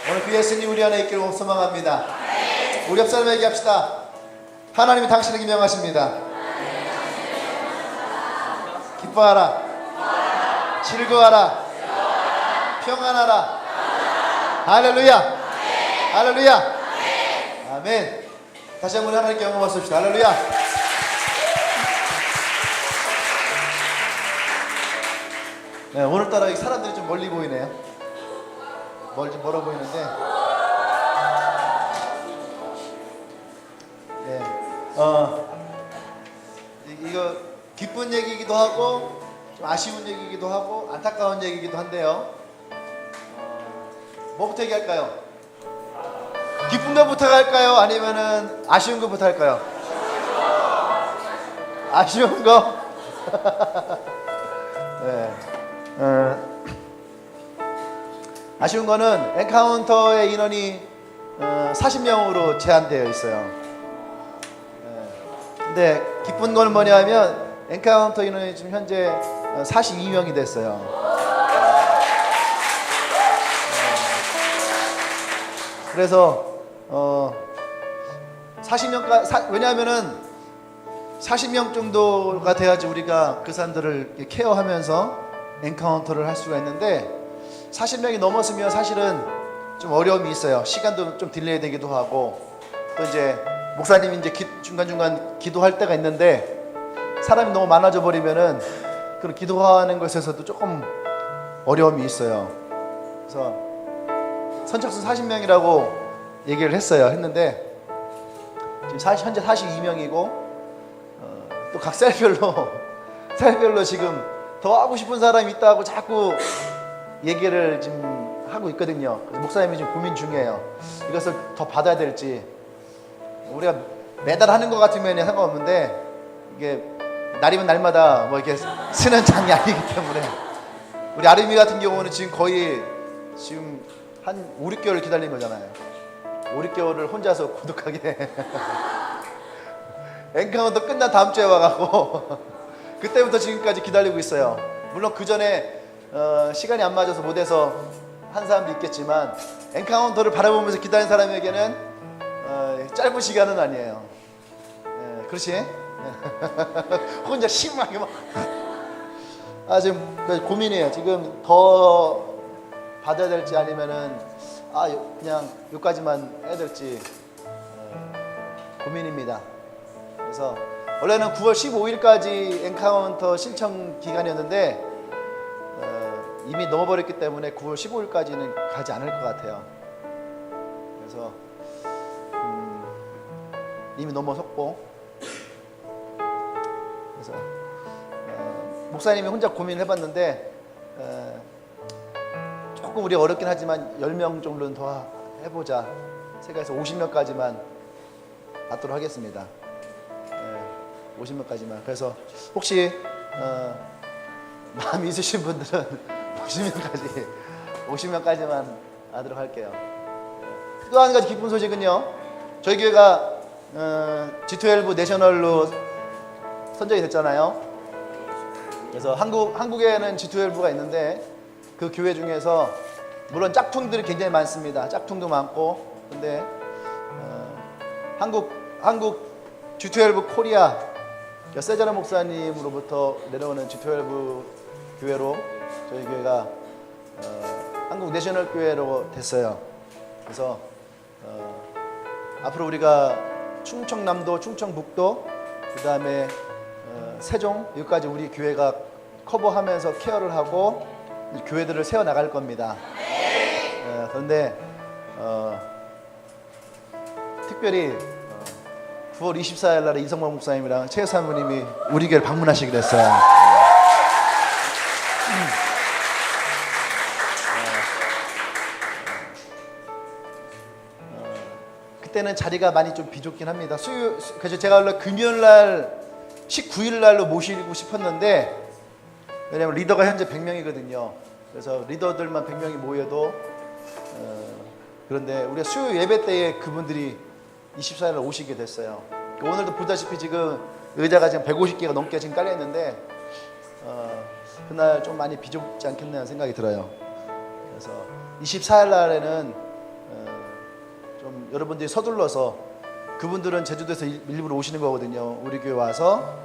오늘 그 예수님 우리 안에 있기를 소망합니다. 우리 옆 사람에게 얘기합시다. 하나님이 당신을 기명하십니다. 기뻐하라, 즐거워하라, 평안하라. 할렐루야, 할렐루야, 아멘. 다시 한번 하나님께 영광 받습시다. 할렐루야. 네, 오늘따라 사람들이 좀 멀리 보이네요. 멀어 보이는데, 네, 이거 기쁜 얘기이기도 하고 좀 아쉬운 얘기이기도 하고 안타까운 얘기이기도 한데요. 뭐부터 얘기할까요? 기쁜 것부터 할까요? 아니면은 아쉬운 것부터 할까요? 아쉬운 거? 네. 아쉬운 거는 엔카운터의 인원이 40명으로 제한되어 있어요. 근데 기쁜 건 뭐냐면 엔카운터 인원이 지금 현재 42명이 됐어요. 그래서 40명까지, 왜냐하면은 40명 정도가 돼야지 우리가 그 사람들을 케어하면서 엔카운터를 할 수가 있는데 40명이 넘었으면 사실은 좀 어려움이 있어요. 시간도 좀 딜레이 되기도 하고, 또 이제 목사님이 이제 중간중간 기도할 때가 있는데 사람이 너무 많아져 버리면은 그런 기도하는 것에서도 조금 어려움이 있어요. 그래서 선착순 40명이라고 얘기를 했는데 지금 현재 42명이고 또 각 셀별로 지금 더 하고 싶은 사람이 있다고 자꾸 얘기를 지금 하고 있거든요. 그래서 목사님이 지금 고민 중이에요. 이것을 더 받아야 될지. 우리가 매달 하는 것 같으면 상관없는데 이게 날이면 날마다 뭐 이렇게 쓰는 장이 아니기 때문에 우리 아름이 같은 경우는 지금 거의 지금 한 5, 6개월 기다린 거잖아요. 5, 6개월을 혼자서 고독하게 엔카운터 끝난 다음 주에 와가고 그때부터 지금까지 기다리고 있어요. 물론 그 전에 시간이 안 맞아서 못해서 한 사람도 있겠지만 엔카운터를 바라보면서 기다린 사람에게는 짧은 시간은 아니에요. 그렇지? 혼자 심하게 막 지금 고민이에요. 지금 더 받아야 될지 아니면은 그냥 여기까지만 해야 될지 고민입니다. 그래서 원래는 9월 15일까지 엔카운터 신청 기간이었는데 이미 넘어버렸기 때문에 9월 15일까지는 가지 않을 것 같아요. 그래서 이미 넘어섰고, 그래서 목사님이 혼자 고민을 해봤는데 조금 우리 어렵긴 하지만 10명 정도는 더 해보자 생각해서 50명까지만 받도록 하겠습니다. 50명까지만. 그래서 혹시 마음이 있으신 분들은 50명까지만 하도록 할게요. 또 한 가지 기쁜 소식은요, 저희 교회가 G12 내셔널로 선정이 됐잖아요. 그래서 한국에는 G12가 있는데 그 교회 중에서 물론 짝퉁들이 굉장히 많습니다. 짝퉁도 많고. 근데 한국 G12 코리아 세자라 목사님으로부터 내려오는 G12 교회로 저희 교회가 한국 내셔널 교회로 됐어요. 그래서 앞으로 우리가 충청남도, 충청북도, 그 다음에 세종, 여기까지 우리 교회가 커버하면서 케어를 하고 교회들을 세워 나갈 겁니다. 그런데 특별히 9월 24일 날에 이성만 목사님이랑 최 사모님이 우리 교회를 방문하시기로 했어요. 그때는 자리가 많이 좀 비좁긴 합니다. 그래서 제가 원래 금요일날 19일날로 모시고 싶었는데, 왜냐면 리더가 현재 100명이거든요. 그래서 리더들만 100명이 모여도 그런데 우리가 수요 예배 때에 그분들이 24일날 오시게 됐어요. 오늘도 보다시피 지금 의자가 지금 150개가 넘게 지금 깔려 있는데 그날 좀 많이 비좁지 않겠나 생각이 들어요. 그래서 24일 날에는 좀 여러분들이 서둘러서, 그분들은 제주도에서 일부러 오시는 거거든요. 우리 교회 와서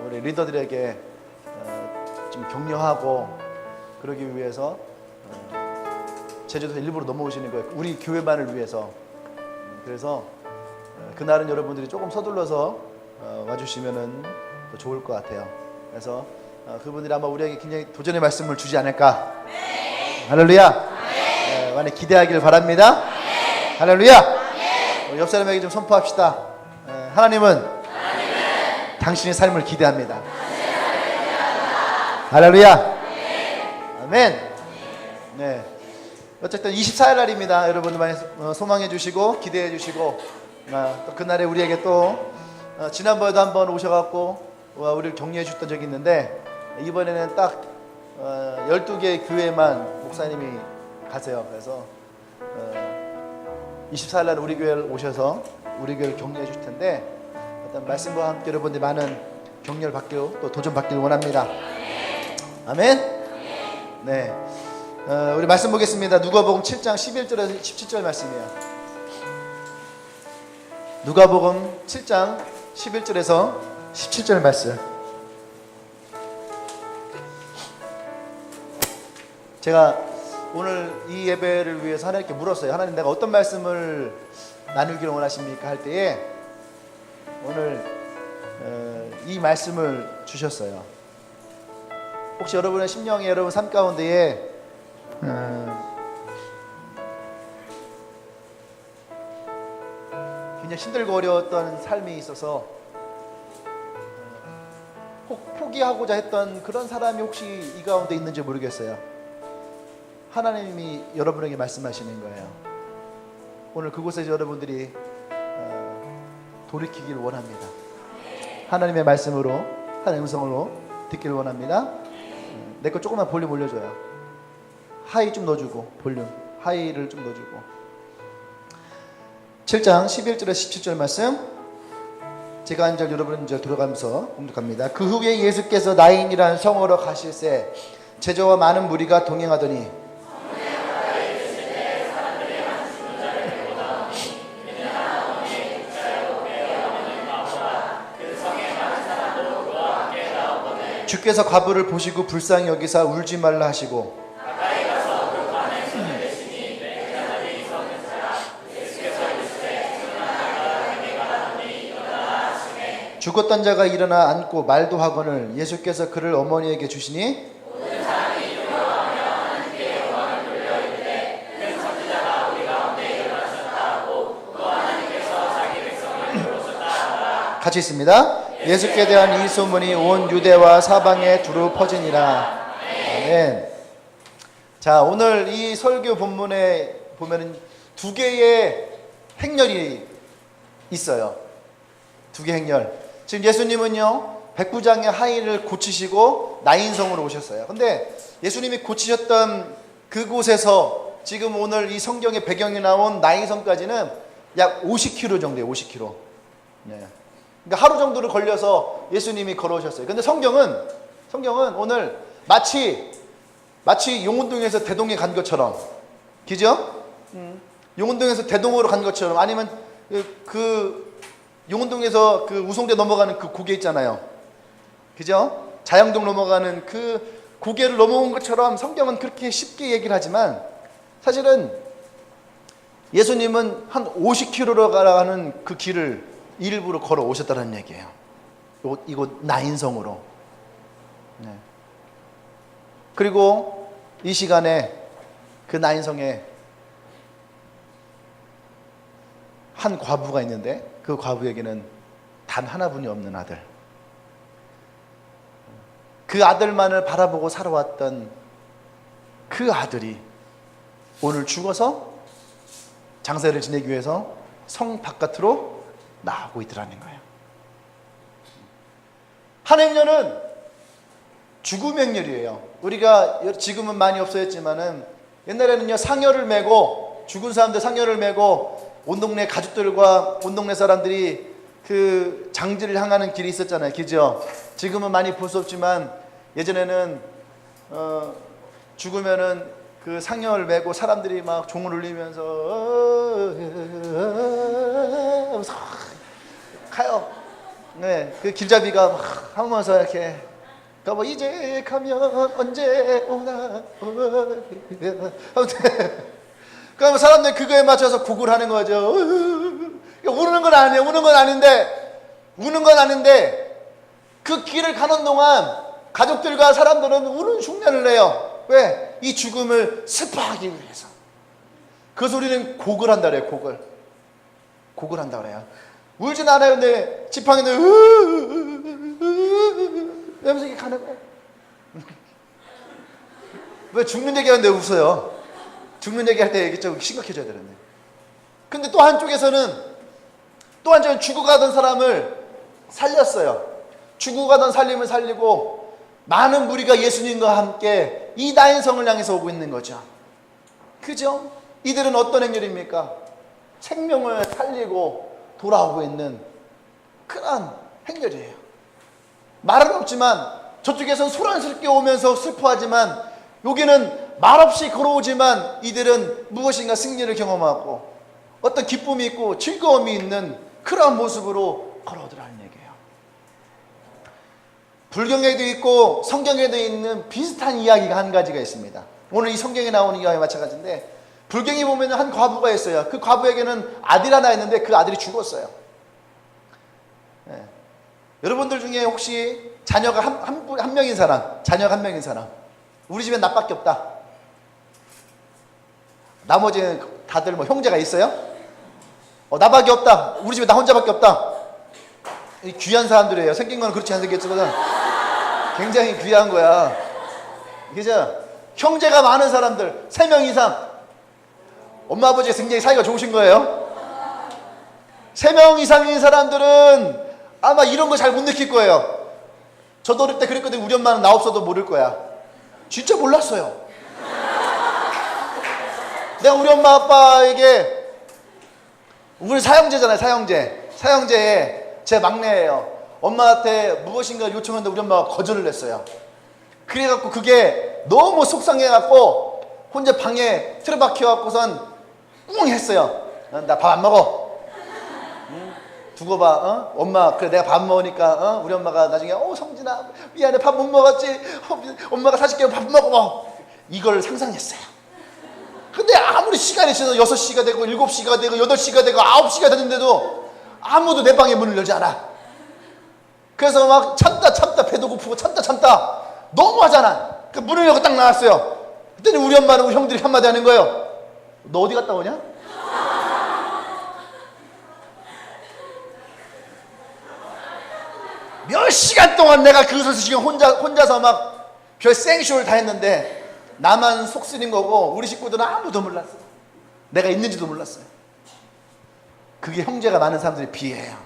우리 리더들에게 좀 격려하고 그러기 위해서 제주도에서 일부러 넘어오시는 거예요. 우리 교회만을 위해서. 그래서 그날은 여러분들이 조금 서둘러서 와주시면은 더 좋을 것 같아요. 그래서 그분들이 아마 우리에게 굉장히 도전의 말씀을 주지 않을까. 네. 할렐루야. 네. 많이 기대하길 바랍니다. 네. 할렐루야. 네. 옆 사람에게 좀 선포합시다. 하나님은 당신의 삶을 기대합니다. 할렐루야. 네. 아멘. 네. 어쨌든 24일 날입니다. 여러분들 많이 소망해 주시고 기대해 주시고, 또 그날에 우리에게 또 지난번에도 한번 오셔갖고 우리를 격려해 주셨던 적이 있는데, 이번에는 딱 12개의 교회만 목사님이 가세요. 그래서 24일 날 우리 교회를 오셔서 우리 교회를 격려해 주실 텐데, 일단 말씀과 함께 여러분들이 많은 격려를 받기로, 또 도전 받기를 원합니다. 아멘. 네. 우리 말씀 보겠습니다. 누가복음 7장 11절에서 17절 말씀이에요. 누가복음 7장 11절에서 17절 말씀. 제가 오늘 이 예배를 위해서 하나님께 물었어요. 하나님, 내가 어떤 말씀을 나누기를 원하십니까? 할 때에 오늘 이 말씀을 주셨어요. 혹시 여러분의 심령에, 여러분 삶 가운데에 굉장히 힘들고 어려웠던 삶이 있어서 포기하고자 했던 그런 사람이 혹시 이 가운데 있는지 모르겠어요. 하나님이 여러분에게 말씀하시는 거예요. 오늘 그곳에서 여러분들이 돌이키기를 원합니다. 하나님의 말씀으로, 하나님의 음성으로 듣기를 원합니다. 내 거 조금만 볼륨 올려줘요. 하이 좀 넣어주고, 볼륨 하이를 좀 넣어주고. 7장 11절에 17절 말씀, 제가 한 절 여러분 한 절 들어가면서 공독합니다. 그 후에 예수께서 나인이라는 성으로 가실새 제자와 많은 무리가 동행하더니 주께서 과부를 보시고 불쌍히 여기사 울지 말라 하시고, 죽었던 자가 일어나 앉고 말도 하거늘 예수께서 그를 어머니에게 주시니 같이 있습니다. 예수께 대한 이 소문이 온 유대와 사방에 두루 퍼지니라. 아멘. 자, 오늘 이 설교 본문에 보면은 두 개의 행렬이 있어요. 두 개의 행렬. 지금 예수님은요, 백부장의 하인을 고치시고 나인성으로 오셨어요. 근데 예수님이 고치셨던 그곳에서 지금 오늘 이 성경의 배경이 나온 나인성까지는 약 50km 정도예요. 50km. 네. 그러니까 하루 정도를 걸려서 예수님이 걸어오셨어요. 근데 성경은 오늘 마치 용운동에서 대동에 간 것처럼, 그죠? 용운동에서 대동으로 간 것처럼, 아니면 그 용운동에서 그 우송대 넘어가는 그 고개 있잖아요. 그죠? 자양동 넘어가는 그 고개를 넘어온 것처럼 성경은 그렇게 쉽게 얘기를 하지만, 사실은 예수님은 한 50km로 가는 그 길을 일부러 걸어 오셨다는 얘기예요. 이곳 나인성으로. 네. 그리고 이 시간에 그 나인성에 한 과부가 있는데, 그 과부에게는 단 하나뿐이 없는 아들, 그 아들만을 바라보고 살아왔던 그 아들이 오늘 죽어서 장사를 지내기 위해서 성 바깥으로 나오고 있더라는 거예요. 한 행렬은 죽음 행렬이에요. 우리가 지금은 많이 없어졌지만은 옛날에는요, 상여를 메고, 죽은 사람들 상여를 메고 온 동네 가족들과 온 동네 사람들이 그 장지를 향하는 길이 있었잖아요. 그죠? 지금은 많이 볼 수 없지만 예전에는 죽으면은 그 상여를 메고 사람들이 막 종을 울리면서 하면서 가요. 네, 그 길잡이가 막 하면서 이렇게 뭐 이제 가면 언제 오나 아무튼 그러면 사람들 그거에 맞춰서 곡을 하는 거죠. 우는 건 아니에요. 우는 건 아닌데 그 길을 가는 동안 가족들과 사람들은 우는 흉내를 내요. 왜? 이 죽음을 슬퍼하기 위해서. 그래서 우리는 곡을 한다 그래요. 곡을 한다 그래요. 울진 않아요. 근데 지팡이는 이러면서 이렇게 가는 거예요. 왜 죽는 얘기하는데 웃어요? 죽는 얘기할 때 이게 좀 심각해져야 되는데. 근데 또 한쪽에서는 죽어가던 사람을 살렸어요. 죽어가던 살림을 살리고 많은 무리가 예수님과 함께 이 다인성을 향해서 오고 있는 거죠. 그죠? 이들은 어떤 행렬입니까? 생명을 살리고 돌아오고 있는 그런 행렬이에요. 말은 없지만 저쪽에서는 소란스럽게 오면서 슬퍼하지만 여기는 말없이 걸어오지만 이들은 무엇인가 승리를 경험하고 어떤 기쁨이 있고 즐거움이 있는 그러한 모습으로 걸어오더라는 얘기예요. 불경에도 있고 성경에도 있는 비슷한 이야기가 한 가지가 있습니다. 오늘 이 성경에 나오는 이야기와 마찬가지인데 불경에 보면 한 과부가 있어요. 그 과부에게는 아들 하나 있는데 그 아들이 죽었어요. 네. 여러분들 중에 혹시 자녀가 한 명인 사람, 자녀가 한 명인 사람, 우리 집엔 나밖에 없다. 나머지 다들 뭐 형제가 있어요? 나밖에 없다. 우리 집에 나 혼자밖에 없다. 이 귀한 사람들이에요. 생긴 건 그렇지 않게 생겼지만 굉장히 귀한 거야. 그죠? 형제가 많은 사람들 3명 이상. 엄마 아버지가 굉장히 사이가 좋으신 거예요. 3명 이상인 사람들은 아마 이런 거 잘 못 느낄 거예요. 저도 어릴 때 그랬거든요. 우리 엄마는 나 없어도 모를 거야. 진짜 몰랐어요. 내가 우리 엄마 아빠에게, 우리 사형제잖아요. 사형제에 제 막내예요. 엄마한테 무엇인가 요청했는데 우리 엄마가 거절을 했어요. 그래갖고 그게 너무 속상해갖고 혼자 방에 틀어박혀갖고선 꿍 했어요. 나 밥 안 먹어. 두고 봐. 엄마 그래 내가 밥 먹으니까 우리 엄마가 나중에 성진아 미안해 밥 못 먹었지. 엄마가 사줄게 밥 먹어. 이걸 상상했어요. 근데 아무리 시간이 지나서 6시가 되고 7시가 되고 8시가 되고 9시가 됐는데도 아무도 내 방에 문을 열지 않아. 그래서 막 참다 배도 고프고 참다 너무 하잖아. 그 문을 열고 딱 나왔어요. 그랬더니 우리 엄마는 우리 형들이 한마디 하는 거예요. 너 어디 갔다 오냐? 몇 시간 동안 내가 그것을 지금 혼자서 막 별 생쇼를 다 했는데 나만 속 쓰린 거고 우리 식구들은 아무도 몰랐어요. 내가 있는지도 몰랐어요. 그게 형제가 많은 사람들의 비애예요.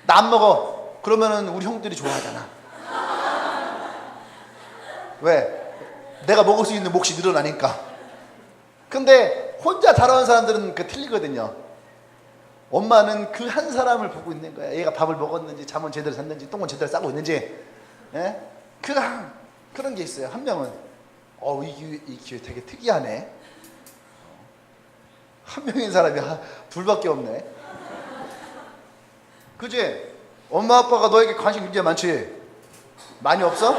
나 안 먹어. 그러면은 우리 형들이 좋아하잖아. 왜? 내가 먹을 수 있는 몫이 늘어나니까. 근데 혼자 자라는 사람들은 그 틀리거든요. 엄마는 그 한 사람을 보고 있는 거야. 얘가 밥을 먹었는지 잠은 제대로 잤는지 똥은 제대로 싸고 있는지. 예? 그런 게 있어요. 한 명은 이 기회 되게 특이하네. 한 명인 사람이 둘밖에 없네. 그지? 엄마 아빠가 너에게 관심 굉장히 많지? 많이 없어?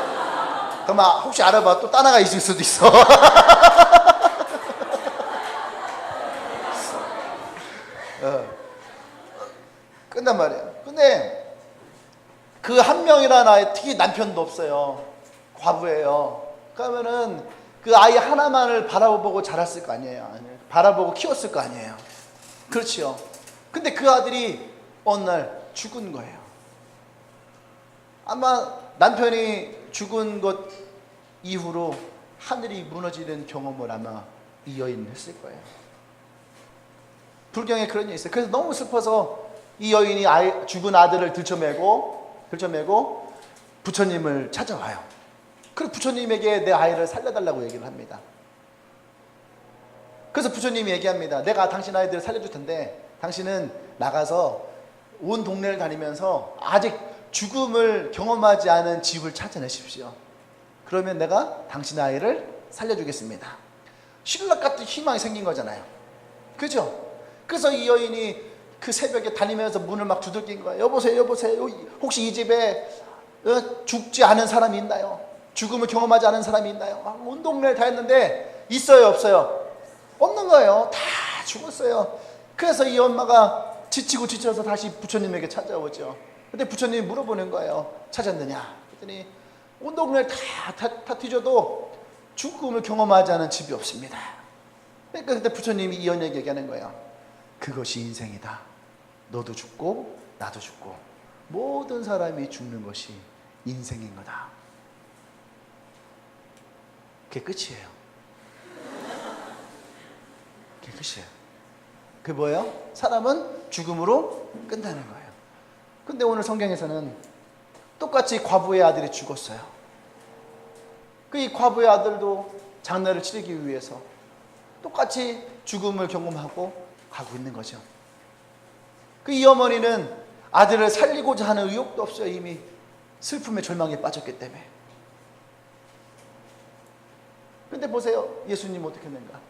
그럼 혹시 알아봐. 또 딴 아가 있을 수도 있어. 끝난 말이야. 근데 그 한 명이라는 아이, 특히 남편도 없어요. 과부예요. 그러면은 그 아이 하나만을 바라보고 자랐을 거 아니에요. 바라보고 키웠을 거 아니에요. 그렇지요. 근데 그 아들이 어느 날 죽은 거예요. 아마 남편이 죽은 것 이후로 하늘이 무너지는 경험을 아마 이 여인은 했을 거예요. 불경에 그런 일이 있어요. 그래서 너무 슬퍼서 이 여인이 죽은 아들을 들쳐매고 부처님을 찾아와요. 그리고 부처님에게 내 아이를 살려달라고 얘기를 합니다. 그래서 부처님이 얘기합니다. 내가 당신 아이들을 살려줄 텐데 당신은 나가서 온 동네를 다니면서 아직 죽음을 경험하지 않은 집을 찾아내십시오. 그러면 내가 당신 아이를 살려주겠습니다. 신락 같은 희망이 생긴 거잖아요. 그죠? 그래서 이 여인이 그 새벽에 다니면서 문을 막 두들긴 거예요. 여보세요, 여보세요. 혹시 이 집에 죽지 않은 사람이 있나요? 죽음을 경험하지 않은 사람이 있나요? 온 동네를 다 했는데 있어요, 없어요? 없는 거예요. 다 죽었어요. 그래서 이 엄마가 지치고 지쳐서 다시 부처님에게 찾아오죠. 근데 부처님이 물어보는 거예요. 찾았느냐? 그랬더니 온 동네를 다 뒤져도 죽음을 경험하지 않은 집이 없습니다. 그러니까 그때 부처님이 이 여인에게 얘기하는 거예요. 그것이 인생이다. 너도 죽고 나도 죽고 모든 사람이 죽는 것이 인생인 거다. 그게 끝이에요. 그게 끝이에요. 그게 뭐예요? 사람은 죽음으로 끝나는 거예요. 근데 오늘 성경에서는 똑같이 과부의 아들이 죽었어요. 그 이 과부의 아들도 장례를 치르기 위해서 똑같이 죽음을 경험하고 가고 있는 거죠. 그 이 어머니는 아들을 살리고자 하는 의욕도 없어요. 이미 슬픔에 절망에 빠졌기 때문에. 근데 보세요. 예수님 어떻게 했는가?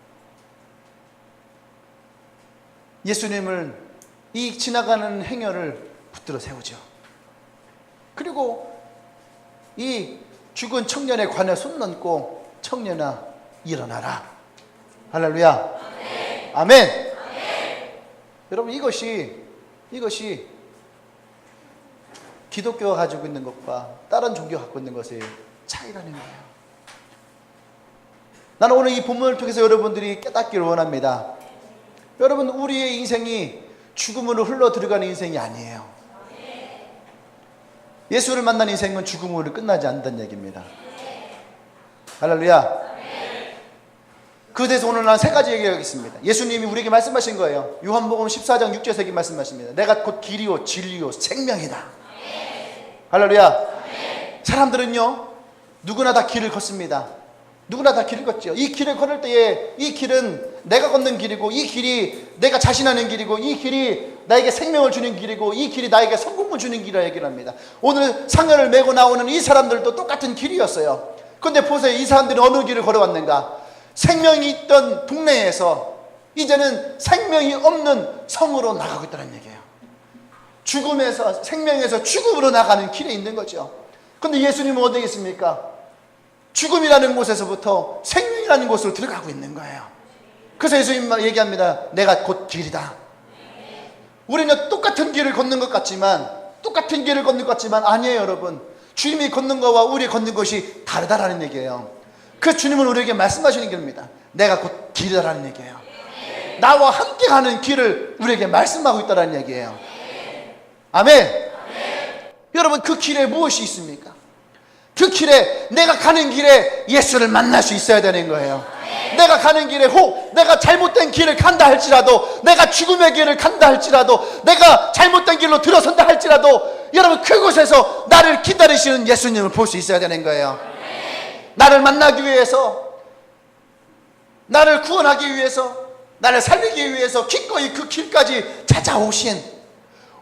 예수님을 이 지나가는 행여를 붙들어 세우죠. 그리고 이 죽은 청년의 관에 손 얹고 청년아 일어나라. 할렐루야. 아멘. 아멘. 아멘. 여러분 이것이 기독교가 가지고 있는 것과 다른 종교가 갖고 있는 것의 차이라는 거예요. 나는 오늘 이 본문을 통해서 여러분들이 깨닫기를 원합니다. 여러분 우리의 인생이 죽음으로 흘러 들어가는 인생이 아니에요. 예수를 만난 인생은 죽음으로 끝나지 않는다는 얘기입니다. 할렐루야. 그 대해서 오늘 난 세 가지 얘기하겠습니다. 예수님이 우리에게 말씀하신 거예요. 요한복음 14장 6절에 말씀하십니다. 내가 곧 길이요 진리요 생명이다. 할렐루야. 사람들은요 누구나 다 길을 걷습니다. 누구나 다 길을 걷죠. 이 길을 걸을 때에 이 길은 내가 걷는 길이고 이 길이 내가 자신하는 길이고 이 길이 나에게 생명을 주는 길이고 이 길이 나에게 성공을 주는 길이라 얘기를 합니다. 오늘 상여를 메고 나오는 이 사람들도 똑같은 길이었어요. 그런데 보세요. 이 사람들이 어느 길을 걸어왔는가? 생명이 있던 동네에서 이제는 생명이 없는 성으로 나가고 있다는 얘기예요. 죽음에서 생명에서 죽음으로 나가는 길에 있는 거죠. 그런데 예수님은 어디 있습니까? 죽음이라는 곳에서부터 생명이라는 곳으로 들어가고 있는 거예요. 그래서 예수님 얘기합니다. 내가 곧 길이다. 우리는 똑같은 길을 걷는 것 같지만 아니에요. 여러분 주님이 걷는 것과 우리 걷는 것이 다르다라는 얘기예요. 그 주님은 우리에게 말씀하시는 길입니다. 내가 곧 길이다라는 얘기예요. 나와 함께 가는 길을 우리에게 말씀하고 있다라는 얘기예요. 아멘. 여러분 그 길에 무엇이 있습니까? 그 길에 내가 가는 길에 예수를 만날 수 있어야 되는 거예요. 내가 가는 길에 혹 내가 잘못된 길을 간다 할지라도 내가 죽음의 길을 간다 할지라도 내가 잘못된 길로 들어선다 할지라도 여러분 그곳에서 나를 기다리시는 예수님을 볼 수 있어야 되는 거예요. 나를 만나기 위해서 나를 구원하기 위해서 나를 살리기 위해서 기꺼이 그 길까지 찾아오신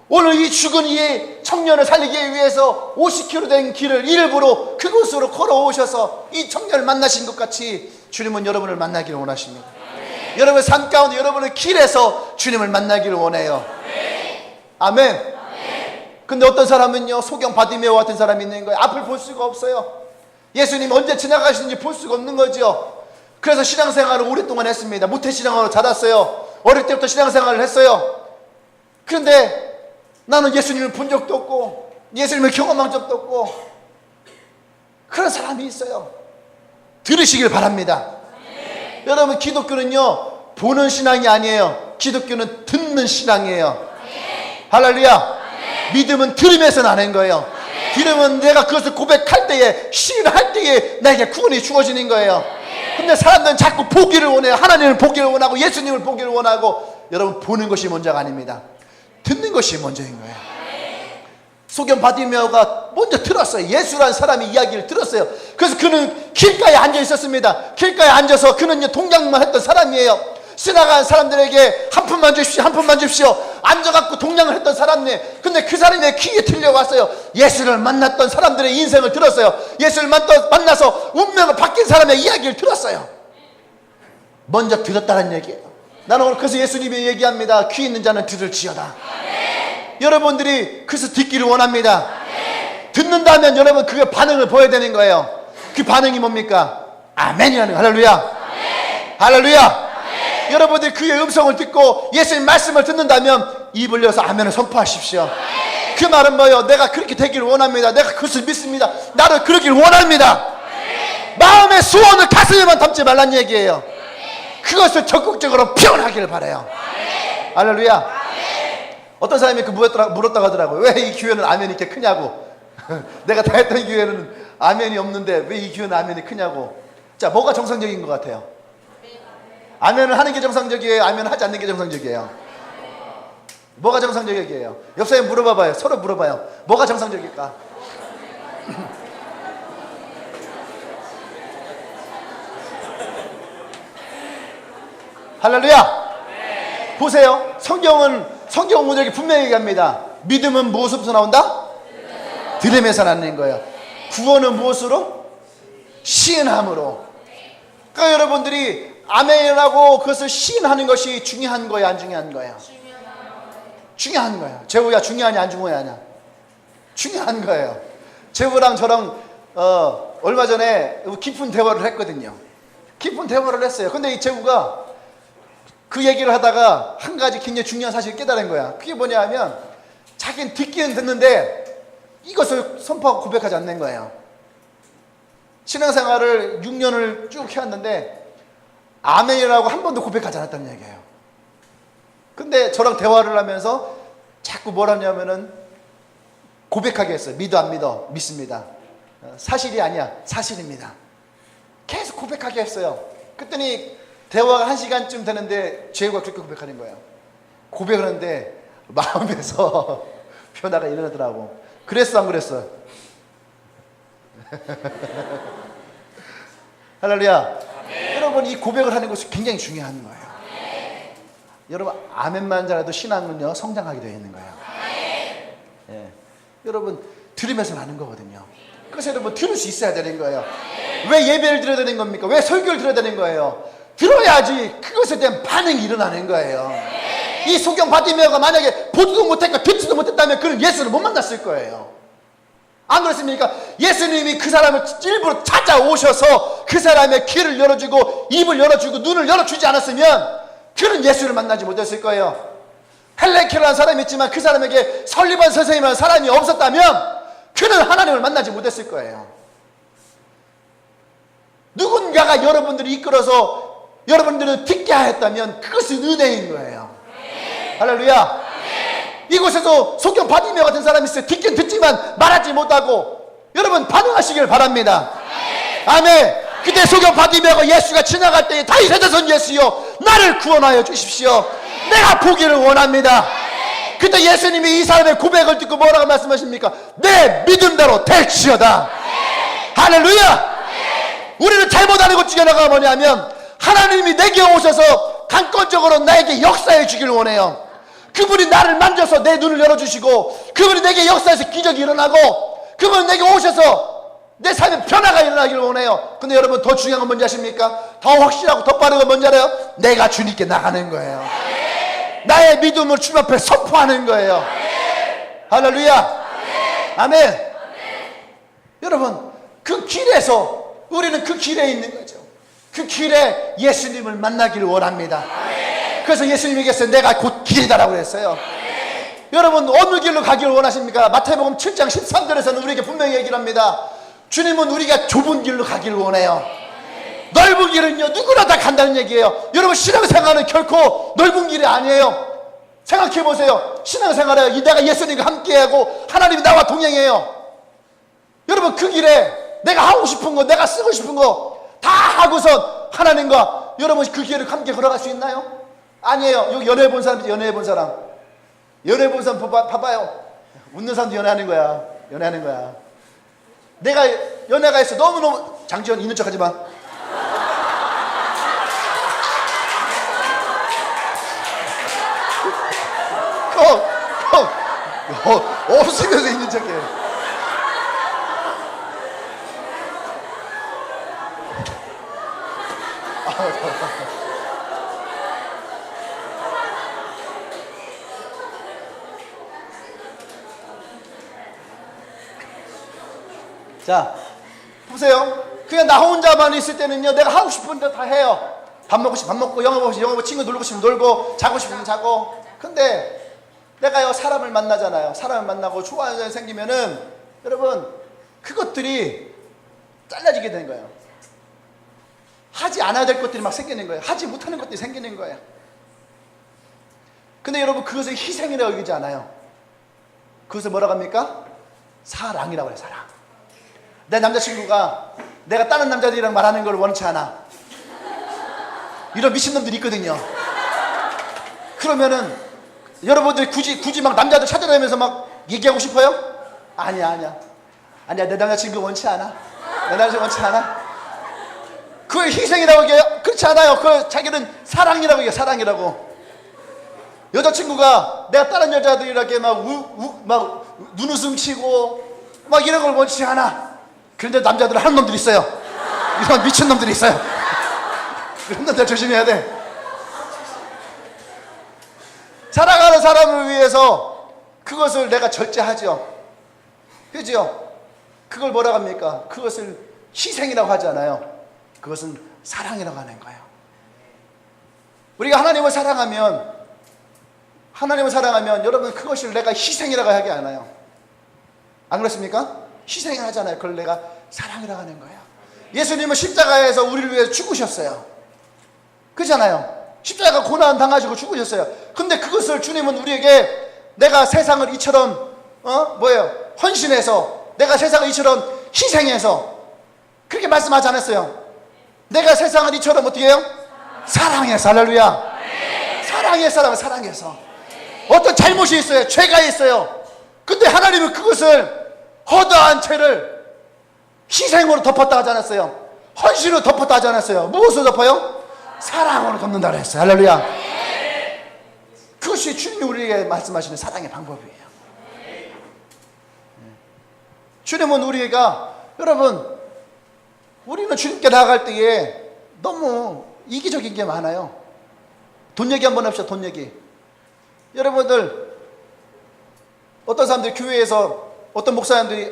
오늘 이 죽은 이 청년을 살리기 위해서 50km 된 길을 일부러 그곳으로 걸어오셔서 이 청년을 만나신 것 같이 주님은 여러분을 만나기를 원하십니다. 여러분의 삶 가운데 여러분의 길에서 주님을 만나기를 원해요. 아멘. 근데 어떤 사람은요 소경 바디메오 같은 사람이 있는 거예요. 앞을 볼 수가 없어요. 예수님 언제 지나가시는지 볼 수가 없는 거죠. 그래서 신앙생활을 오랫동안 했습니다. 모태신앙으로 자랐어요. 어릴 때부터 신앙생활을 했어요. 그런데 나는 예수님을 본 적도 없고 예수님을 경험한 적도 없고 그런 사람이 있어요. 들으시길 바랍니다. 여러분 기독교는요 보는 신앙이 아니에요. 기독교는 듣는 신앙이에요. 할렐루야. 믿음은 들으면서 나는 거예요. 들으면 내가 그것을 고백할 때에 시인할 때에 나에게 구원이 주어지는 거예요. 근데 사람들은 자꾸 보기를 원해요. 하나님을 보기를 원하고 예수님을 보기를 원하고 여러분 보는 것이 먼저가 아닙니다. 듣는 것이 먼저인 거예요. 소경 바디메오가 먼저 들었어요. 예수라는 사람이 이야기를 들었어요. 그래서 그는 길가에 앉아 있었습니다. 길가에 앉아서 그는 동냥만 했던 사람이에요. 지나가는 사람들에게 한 푼만 주십시오, 한 푼만 주십시오. 앉아갖고 동냥을 했던 사람네. 근데 그 사람의 귀에 들려왔어요. 예수를 만났던 사람들의 인생을 들었어요. 예수를 만나서 운명을 바뀐 사람의 이야기를 들었어요. 먼저 들었다는 얘기예요. 나는 오늘 그래서 예수님이 얘기합니다. 귀 있는 자는 들을지어다. 여러분들이 그래서 듣기를 원합니다. 듣는다면 여러분 그 반응을 보여야 되는 거예요. 그 반응이 뭡니까? 아멘이라는 거예요. 할렐루야. 할렐루야. 여러분들이 그의 음성을 듣고 예수님 말씀을 듣는다면 입을 열어서 아멘을 선포하십시오. 그 말은 뭐예요? 내가 그렇게 되기를 원합니다. 내가 그것을 믿습니다. 나를 그러기를 원합니다. 마음의 소원을 가슴에만 담지 말란 얘기예요. 그것을 적극적으로 표현하기를 바라요. 할렐루야. 어떤 사람이 물었다고 하더라고요. 왜 이 교회는 아멘이 이렇게 크냐고. 내가 다녔던 교회는 아멘이 없는데 왜 이 교회는 아멘이 크냐고. 자, 뭐가 정상적인 것 같아요? 아멘을 하는 게 정상적이에요? 아멘을 하지 않는 게 정상적이에요? 뭐가 정상적이에요? 옆 사람 물어봐봐요. 서로 물어봐요. 뭐가 정상적일까? 할렐루야. 보세요. 성경 오늘에 분명히 얘기합니다. 믿음은 무엇으로부터 나온다? 들음에서 나는 거예요. 구원은 무엇으로? 시인함으로. 그러니까 여러분들이 아멘이라고 그것을 시인하는 것이 중요한 거예요, 안 중요한 거예요? 중요한 거예요. 재우야 중요하냐 안 중요하냐? 중요한 거예요. 재우랑 저랑 얼마 전에 깊은 대화를 했거든요. 깊은 대화를 했어요. 근데 이 재우가 그 얘기를 하다가 한 가지 굉장히 중요한 사실을 깨달은 거야. 그게 뭐냐 하면 자기는 듣기는 듣는데 이것을 선포하고 고백하지 않는 거예요. 신앙생활을 6년을 쭉 해왔는데 아멘이라고 한 번도 고백하지 않았다는 얘기예요. 근데 저랑 대화를 하면서 자꾸 뭘 하냐면은 고백하게 했어요. 믿어 안 믿어? 믿습니다. 사실이 아니야. 사실입니다. 계속 고백하게 했어요. 그랬더니 대화가 1시간쯤 되는데 재우가 그렇게 고백하는 거예요. 고백을 하는데 마음에서 변화가 일어나더라고. 그랬어 안 그랬어? 할렐루야. 여러분 이 고백을 하는 것이 굉장히 중요한 거예요. 여러분 아멘만 잘해도 신앙은요 성장하게 되어 있는 거예요. 예. 여러분 들으면서 나는 거거든요. 그래서 여러분 들을 수 있어야 되는 거예요. 왜 예배를 드려야 되는 겁니까? 왜 설교를 드려야 되는 거예요? 들어야지 그것에 대한 반응이 일어나는 거예요. 이 소경 바디메어가 만약에 보지도 못했고 듣지도 못했다면 그는 예수를 못 만났을 거예요. 안 그렇습니까? 예수님이 그 사람을 일부러 찾아오셔서 그 사람의 귀를 열어주고 입을 열어주고 눈을 열어주지 않았으면 그는 예수를 만나지 못했을 거예요. 헬레케라는 사람이 있지만 그 사람에게 설리반 선생님이라는 사람이 없었다면 그는 하나님을 만나지 못했을 거예요. 누군가가 여러분들을 이끌어서 여러분들을 듣게 하였다면 그것은 은혜인 거예요. 할렐루야. 이곳에도 소경 바디메어 같은 사람이 있어요. 듣긴 듣지만 말하지 못하고. 여러분 반응하시길 바랍니다. 아멘. 그때 소경 바디메어가 예수가 지나갈 때에 다윗의 자손 예수여 나를 구원하여 주십시오. 내가 보기를 원합니다. 그때 예수님이 이 사람의 고백을 듣고 뭐라고 말씀하십니까? 내 믿음대로 될지어다. 할렐루야. 우리는 잘못하는 것 중에 하나가 뭐냐면 하나님이 내게 오셔서 강권적으로 나에게 역사해 주기를 원해요. 그분이 나를 만져서 내 눈을 열어주시고 그분이 내게 역사에서 기적이 일어나고 그분이 내게 오셔서 내 삶에 변화가 일어나기를 원해요. 근데 여러분 더 중요한 건 뭔지 아십니까? 더 확실하고 더 빠른 건 뭔지 알아요? 내가 주님께 나가는 거예요. 나의 믿음을 주님 앞에 선포하는 거예요. 할렐루야. 아멘. 여러분 그 길에서 우리는 그 길에 있는 거죠. 그 길에 예수님을 만나기를 원합니다. 그래서 예수님이 얘기했어요. 내가 곧 길이다라고 했어요. 여러분 어느 길로 가기를 원하십니까? 마태복음 7장 13절에서는 우리에게 분명히 얘기를 합니다. 주님은 우리가 좁은 길로 가기를 원해요. 넓은 길은요 누구나 다 간다는 얘기예요. 여러분 신앙생활은 결코 넓은 길이 아니에요. 생각해 보세요. 신앙생활에 내가 예수님과 함께하고 하나님이 나와 동행해요. 여러분 그 길에 내가 하고 싶은 거 내가 쓰고 싶은 거 다 하고서 하나님과 여러분 그 길을 함께 걸어갈 수 있나요? 아니에요. 여기 연애해 본 사람, 연애해 본 사람, 연애해 본 사람 봐봐요. 웃는 사람도 연애하는 거야. 연애하는 거야. 내가 연애가 있어. 너무너무 장지현 있는 척 하지 마. 없으면서 있는 척해. 자, 보세요. 그냥 나 혼자만 있을 때는요, 내가 하고 싶은 데 다 해요. 밥 먹고 싶으면 밥 먹고, 영화 보고 싶으면 영화 보고, 친구 놀고 싶으면 놀고, 자고 싶으면 자고. 근데 내가요, 사람을 만나잖아요. 사람을 만나고 좋아하는 사람이 생기면은, 여러분, 그것들이 잘라지게 되는 거예요. 하지 않아야 될 것들이 막 생기는 거예요. 하지 못하는 것들이 생기는 거예요. 근데 여러분, 그것을 희생이라고 여기지 않아요. 그것을 뭐라고 합니까? 사랑이라고 해요. 사랑. 내 남자친구가 내가 다른 남자들이랑 말하는 걸 원치 않아. 이런 미친놈들이 있거든요. 그러면은 여러분들이 굳이 막 남자들 찾아다니면서 막 얘기하고 싶어요? 아니야 내 남자친구 원치 않아. 내 남자친구 원치 않아. 그걸 희생이라고 얘기해요? 그렇지 않아요. 그걸 자기는 사랑이라고 얘기해요. 사랑이라고. 여자친구가 내가 다른 여자들이랑 막 눈웃음 치고 막 이런 걸 원치 않아. 그런데 남자들은 하는 놈들이 있어요. 이런 미친 놈들이 있어요. 그런 놈들 조심해야 돼. 사랑하는 사람을 위해서 그것을 내가 절제하죠. 그죠? 그걸 뭐라고 합니까? 그것을 희생이라고 하지 않아요. 그것은 사랑이라고 하는 거예요. 우리가 하나님을 사랑하면 여러분, 그것을 내가 희생이라고 하지 않아요. 안 그렇습니까? 희생을 하잖아요. 그걸 내가 사랑이라고 하는 거예요. 예수님은 십자가에서 우리를 위해서 죽으셨어요. 그렇잖아요. 십자가 고난 당하시고 죽으셨어요. 근데 그것을 주님은 우리에게 내가 세상을 이처럼 헌신해서, 내가 세상을 이처럼 희생해서, 그렇게 말씀하지 않았어요. 내가 세상을 이처럼 어떻게 해요? 사랑해서. 할렐루야. 사랑해서. 어떤 잘못이 있어요. 죄가 있어요. 근데 하나님은 그것을 허다한 죄를 희생으로 덮었다 하지 않았어요. 헌신으로 덮었다 하지 않았어요. 무엇으로 덮어요? 사랑으로 덮는다 그랬어요. 할렐루야. 그것이 주님이 우리에게 말씀하시는 사랑의 방법이에요. 주님은 여러분, 우리는 주님께 나아갈 때에 너무 이기적인 게 많아요. 돈 얘기 한번 합시다. 돈 얘기. 여러분들, 어떤 사람들이 교회에서, 어떤 목사님들이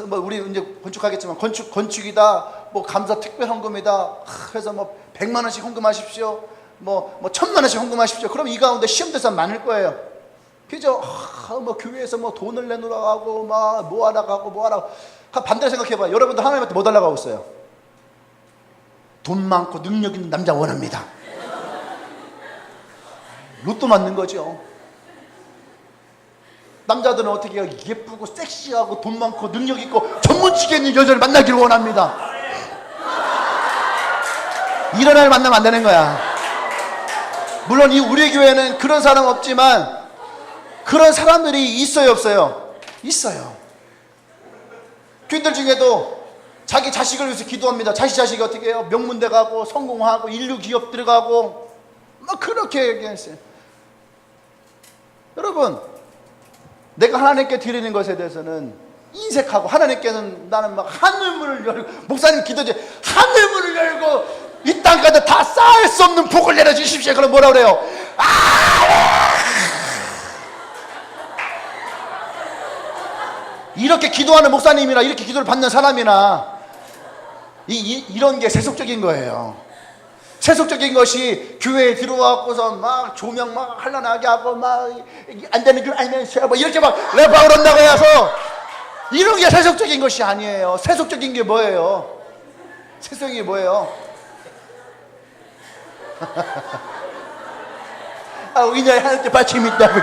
우리 이제 건축하겠지만 건축이다, 감사 특별 헌금이다, 그래서 100만 원씩 헌금하십시오, 1000만 원씩 헌금하십시오. 그럼 이 가운데 시험될 사람 많을 거예요. 그죠? 교회에서 돈을 내놓으라고 하고 뭐 하라고 하고 반대로 생각해봐요. 여러분들 하나님한테 뭐 달라고 하고 있어요? 돈 많고 능력 있는 남자 원합니다. 로또 맞는 거죠. 남자들은 어떻게 해요? 예쁘고 섹시하고 돈 많고 능력 있고 전문직에 있는 여자를 만나기를 원합니다. 이런 애를 만나면 안 되는 거야. 물론 우리 교회는 그런 사람 없지만 그런 사람들이 있어요, 없어요? 있어요. 교인들 중에도 자기 자식을 위해서 기도합니다. 자식이 어떻게 해요? 명문대 가고 성공하고 인류 기업 들어가고 그렇게 얘기했어요. 여러분, 내가 하나님께 드리는 것에 대해서는 인색하고, 하나님께는 나는 하늘문을 열고, 목사님 기도지, 하늘문을 열고 이 땅까지 다 쌓을 수 없는 복을 내려주십시오. 그럼 뭐라 그래요? 이렇게 기도하는 목사님이나 이렇게 기도를 받는 사람이나 이런 게 세속적인 거예요. 세속적인 것이 교회에 들어와서서 조명 환란하게 하고 안 되는 줄 알면서 이렇게 랩하고 그런다고 해서 이런 게 세속적인 것이 아니에요. 세속적인 게 뭐예요? 세속이 뭐예요? 의냐에 하나님께 받침이 있다고.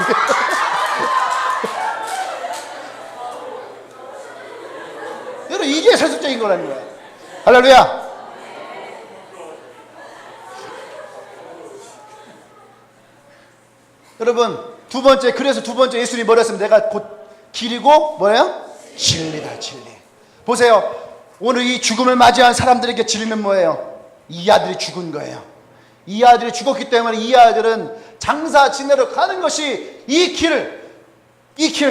여러분, 이게 세속적인 거라는 거예요. 할렐루야. 여러분, 그래서 두 번째 예수님이 뭐라 했으면 내가 곧 길이고 뭐예요? 진리다. 진리. 보세요. 오늘 이 죽음을 맞이한 사람들에게 진리는 뭐예요? 이 아들이 죽은 거예요. 이 아들이 죽었기 때문에 이 아들은 장사 지내러 가는 것이 이 길,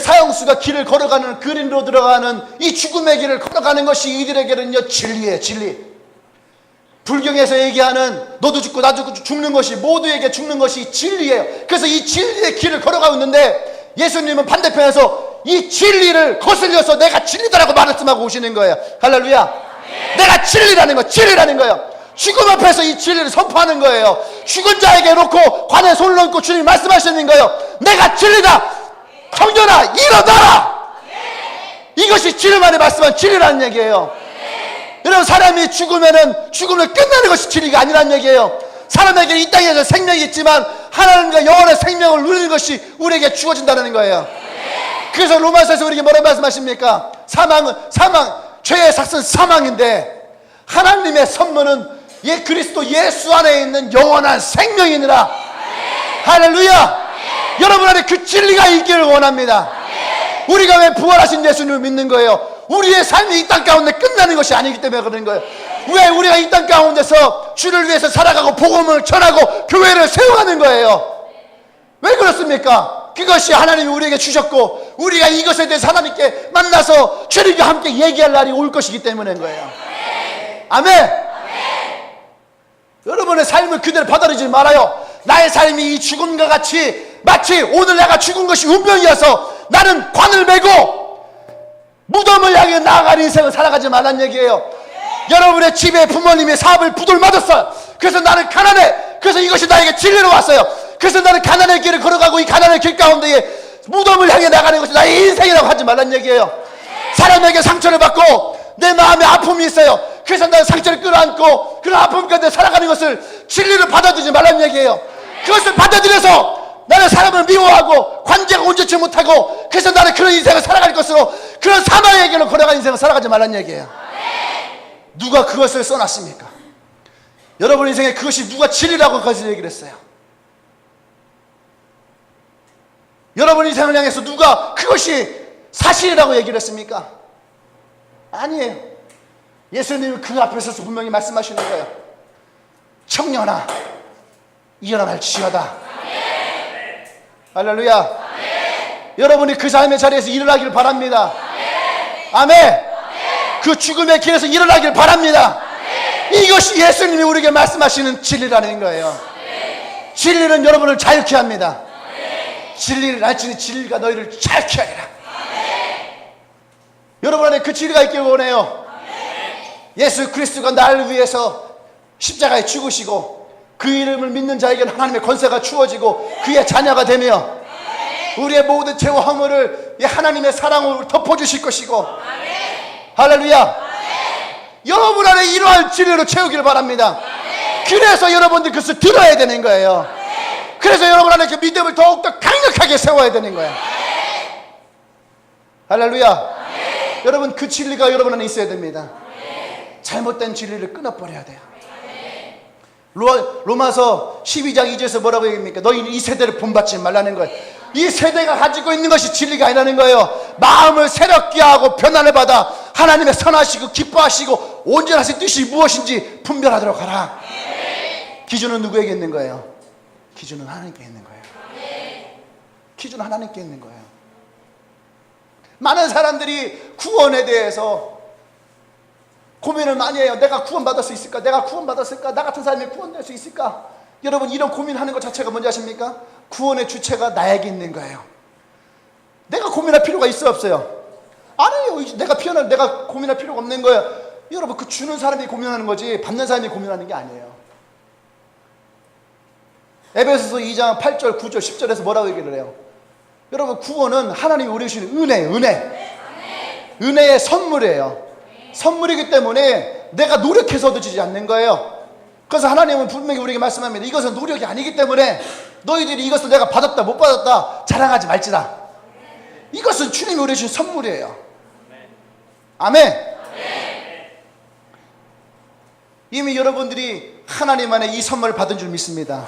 사형수가 길을 걸어가는, 그린으로 들어가는 이 죽음의 길을 걸어가는 것이 이들에게는요, 진리예요. 진리. 불경에서 얘기하는 너도 죽고 나도 죽고 죽는 것이, 모두에게 죽는 것이 진리예요. 그래서 이 진리의 길을 걸어가고 있는데 예수님은 반대편에서 이 진리를 거슬려서 내가 진리다라고 말씀하고 오시는 거예요. 할렐루야. 내가 진리라는 거, 진리라는 거예요. 죽음 앞에서 이 진리를 선포하는 거예요. 죽은 자에게 놓고 관에 손을 얹고 주님이 말씀하시는 거예요. 내가 진리다. 청년아, 일어나라. 이것이 주님 안에 말씀한 진리라는 얘기예요. 여러분, 사람이 죽으면은 죽음을 끝나는 것이 진리가 아니라는 얘기예요. 사람에게 이 땅에서 생명이 있지만 하나님과 영원한 생명을 누리는 것이 우리에게 주어진다는 거예요. 그래서 로마서에서 우리에게 뭐라고 말씀하십니까? 사망, 죄의 삭은 사망인데 하나님의 선물은 그리스도 예수 안에 있는 영원한 생명이니라. 할렐루야. 여러분 안에 그 진리가 있기를 원합니다. 우리가 왜 부활하신 예수님을 믿는 거예요? 우리의 삶이 이 땅 가운데 끝나는 것이 아니기 때문에 그런 거예요. 왜 우리가 이 땅 가운데서 주를 위해서 살아가고 복음을 전하고 교회를 세워가는 거예요? 왜 그렇습니까? 그것이 하나님이 우리에게 주셨고 우리가 이것에 대해서 하나님께 만나서 주님과 함께 얘기할 날이 올 것이기 때문인 거예요. 아멘. 여러분의 삶을 그대로 받아들이지 말아요. 나의 삶이 이 죽음과 같이 마치 오늘 내가 죽은 것이 운명이어서 나는 관을 메고 무덤을 향해 나아가는 인생을 살아가지 말란 얘기예요. 여러분의 집에 부모님이 사업을 부돌맞았어요. 그래서 나는 가난해. 그래서 이것이 나에게 진리로 왔어요. 그래서 나는 가난의 길을 걸어가고 이 가난의 길 가운데에 무덤을 향해 나가는 것이 나의 인생이라고 하지 말란 얘기예요. 사람에게 상처를 받고 내 마음에 아픔이 있어요. 그래서 나는 상처를 끌어안고 그런 아픔 가운데 살아가는 것을 진리를 받아들이지 말란 얘기예요. 그것을 받아들여서 나는 사람을 미워하고 관계가 온전치 못하고 그래서 나는 그런 인생을 살아갈 것으로 그런 사망의 길로 걸어가는 인생을 살아가지 말란 얘기예요. 누가 그것을 써놨습니까? 여러분 인생에 그것이 누가 진리라고 그것을 얘기를 했어요? 여러분 인생을 향해서 누가 그것이 사실이라고 얘기를 했습니까? 아니에요. 예수님이 그 앞에 서서 분명히 말씀하시는 거예요. 청년아, 일어날지어다. 할렐루야. 여러분이 그 삶의 자리에서 일어나길 바랍니다. 아멘. 그 죽음의 길에서 일어나길 바랍니다. 이것이 예수님이 우리에게 말씀하시는 진리라는 거예요. 진리는 여러분을 자유케 합니다. 진리를 알지니 진리가 너희를 자유케 하리라. 여러분 안에 그 진리가 있길 원해요. 예수 그리스도가 나를 위해서 십자가에 죽으시고 그 이름을 믿는 자에게는 하나님의 권세가 주어지고 그의 자녀가 되며 우리의 모든 죄와 허물을 하나님의 사랑으로 덮어주실 것이고 할렐루야. 여러분 안에 이러한 진리로 채우기를 바랍니다. 그래서 여러분들이 그것을 들어야 되는 거예요. 그래서 여러분 안에 그 믿음을 더욱더 강력하게 세워야 되는 거예요. 할렐루야. 여러분 그 진리가 여러분 안에 있어야 됩니다. 잘못된 진리를 끊어버려야 돼요. 로마서 12장 2절에서 뭐라고 얘기합니까? 너희는 이 세대를 본받지 말라는 거예요. 이 세대가 가지고 있는 것이 진리가 아니라는 거예요. 마음을 새롭게 하고 변화를 받아 하나님의 선하시고 기뻐하시고 온전하신 뜻이 무엇인지 분별하도록 하라. 기준은 누구에게 있는 거예요? 기준은 하나님께 있는 거예요. 기준은 하나님께 있는 거예요. 많은 사람들이 구원에 대해서 고민을 많이 해요. 내가 구원받을 수 있을까? 내가 구원받았을까? 나 같은 사람이 구원될 수 있을까? 여러분 이런 고민하는 것 자체가 뭔지 아십니까? 구원의 주체가 나에게 있는 거예요. 내가 고민할 필요가 있어요 없어요? 아니에요. 내가 고민할 필요가 없는 거예요. 여러분 그 주는 사람이 고민하는 거지 받는 사람이 고민하는 게 아니에요. 에베소서 2장 8절 9절 10절에서 뭐라고 얘기를 해요? 여러분 구원은 하나님이 우리에게 주신 은혜의 선물이에요. 선물이기 때문에 내가 노력해서 얻어지지 않는 거예요. 그래서 하나님은 분명히 우리에게 말씀합니다. 이것은 노력이 아니기 때문에 너희들이 이것을 내가 받았다 못 받았다 자랑하지 말지라. 이것은 주님이 우리에게 주신 선물이에요. 아멘. 이미 여러분들이 하나님 안에 이 선물을 받은 줄 믿습니다.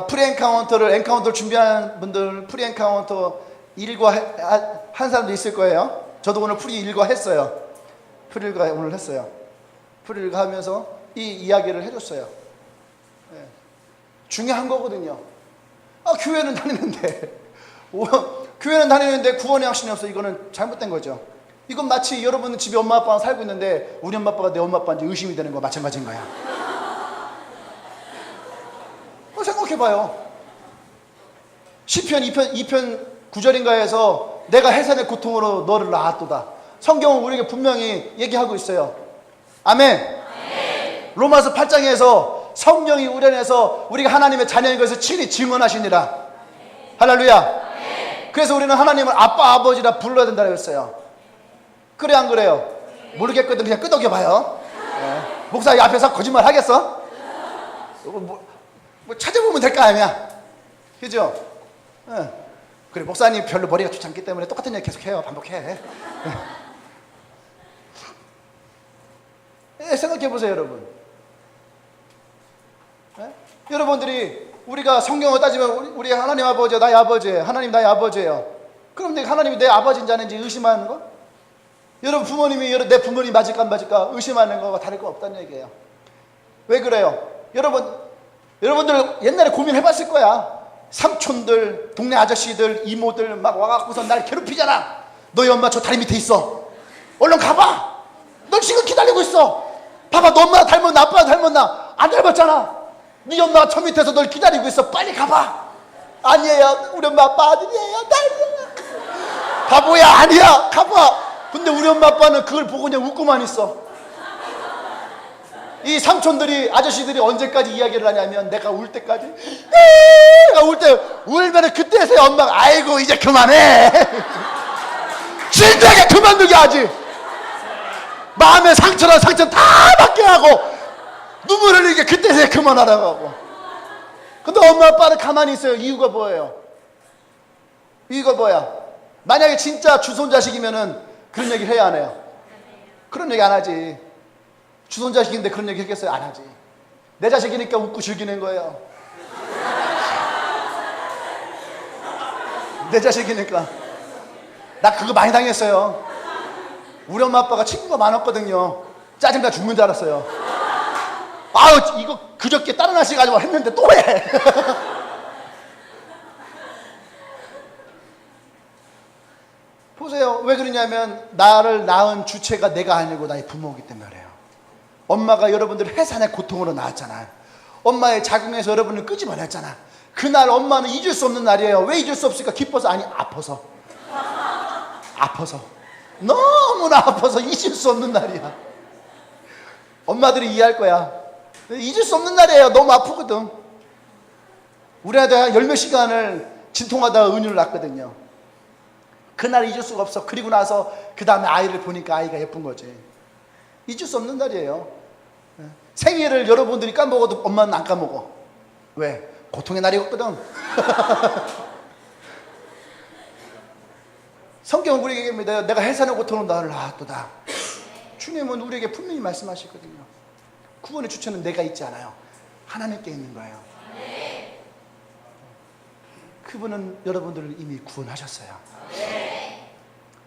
프리엔카운터를 준비하는 분들 프리엔카운터 일과 한 사람도 있을 거예요. 저도 오늘 프리 일과 했어요. 프리일과 오늘 했어요. 프리일과 하면서 이 이야기를 해줬어요. 네. 중요한 거거든요. 교회는 다니는데 구원의 확신이 없어. 이거는 잘못된 거죠. 이건 마치 여러분 집에 엄마 아빠가 살고 있는데 우리 엄마 아빠가 내 엄마 아빠인지 의심이 되는 거와 마찬가지인 거야. 생각해봐요. 시편 2편 9절인가에서 내가 해산의 고통으로 너를 낳았도다. 성경은 우리에게 분명히 얘기하고 있어요. 아멘. 로마서 8장에서 성령이 우리 안에서 우리가 하나님의 자녀인 것을 친히 증언하시니라. 할렐루야. 그래서 우리는 하나님을 아빠 아버지라 불러야 된다고 했어요. 그래 안 그래요? 모르겠거든 그냥 끄덕여봐요. 목사 앞에서 거짓말 하겠어? 뭐 찾아보면 될 거 아니야. 그죠? 그래 목사님 별로 머리가 좋지 않기 때문에 똑같은 얘기 계속해요. 반복해. 생각해보세요 여러분. 여러분들이 우리가 성경을 따지면 우리 하나님 아버지 나의 아버지예요. 하나님 나의 아버지예요. 그럼 내가 하나님이 내 아버지인지 아닌지 의심하는 거? 여러분 부모님이 내 부모님 맞을까 안 맞을까 의심하는 거와 다를 거 없다는 얘기예요. 왜 그래요? 여러분들 옛날에 고민해봤을 거야. 삼촌들, 동네 아저씨들, 이모들 막 와갖고서 날 괴롭히잖아. 너희 엄마 저 다리 밑에 있어. 얼른 가봐. 너 지금 기다리고 있어. 봐봐 너 엄마 닮았나 아빠 닮았나? 안 닮았잖아. 네 엄마가 저 밑에서 널 기다리고 있어. 빨리 가봐. 아니에요 우리 엄마 아빠 아들이에요. 나 바보야 아니야 가봐. 근데 우리 엄마 아빠는 그걸 보고 그냥 웃고만 있어. 이 삼촌들이 아저씨들이 언제까지 이야기를 하냐면 내가 울 때까지 내가 울 때 울면은 그때서야 엄마가 아이고 이제 그만해. 진작에 그만두게 하지. 마음의 상처나 상처 다 받게 하고 눈물 흘리게 그때서야 그만하라고 하고. 근데 엄마 아빠는 가만히 있어요. 이유가 뭐예요? 이유가 뭐야? 만약에 진짜 주손자식이면은 그런 얘기 해야 안 해요? 그런 얘기 안 하지. 주손자식인데 그런 얘기 했겠어요? 안 하지. 내 자식이니까 웃고 즐기는 거예요. 내 자식이니까. 나 그거 많이 당했어요. 우리 엄마 아빠가 친구가 많았거든요. 짜증나 죽는 줄 알았어요. 아우 이거 그저께 다른 아저씨 가지고 했는데 또 해. 보세요. 왜 그러냐면 나를 낳은 주체가 내가 아니고 나의 부모이기 때문에 그래요. 엄마가 여러분들을 해산의 고통으로 낳았잖아요. 엄마의 자궁에서 여러분을 끄집어냈잖아. 그날 엄마는 잊을 수 없는 날이에요. 왜 잊을 수 없을까? 기뻐서? 아니 아파서. 아파서. 너무나 아파서 잊을 수 없는 날이야. 엄마들이 이해할 거야. 잊을 수 없는 날이에요. 너무 아프거든. 우리 아들 한 열몇 시간을 진통하다가 은유를 낳거든요. 그날 잊을 수가 없어. 그리고 나서 그 다음에 아이를 보니까 아이가 예쁜 거지. 잊을 수 없는 날이에요. 생일을 여러분들이 까먹어도 엄마는 안 까먹어. 왜? 고통의 날이었거든. 성경은 우리에게 얘기합니다. 내가 해산의 고통으로 너를 낳았도다. 주님은 우리에게 분명히 말씀하시거든요. 구원의 주체는 내가 있지 않아요. 하나님께 있는 거예요. 그분은 여러분들을 이미 구원하셨어요.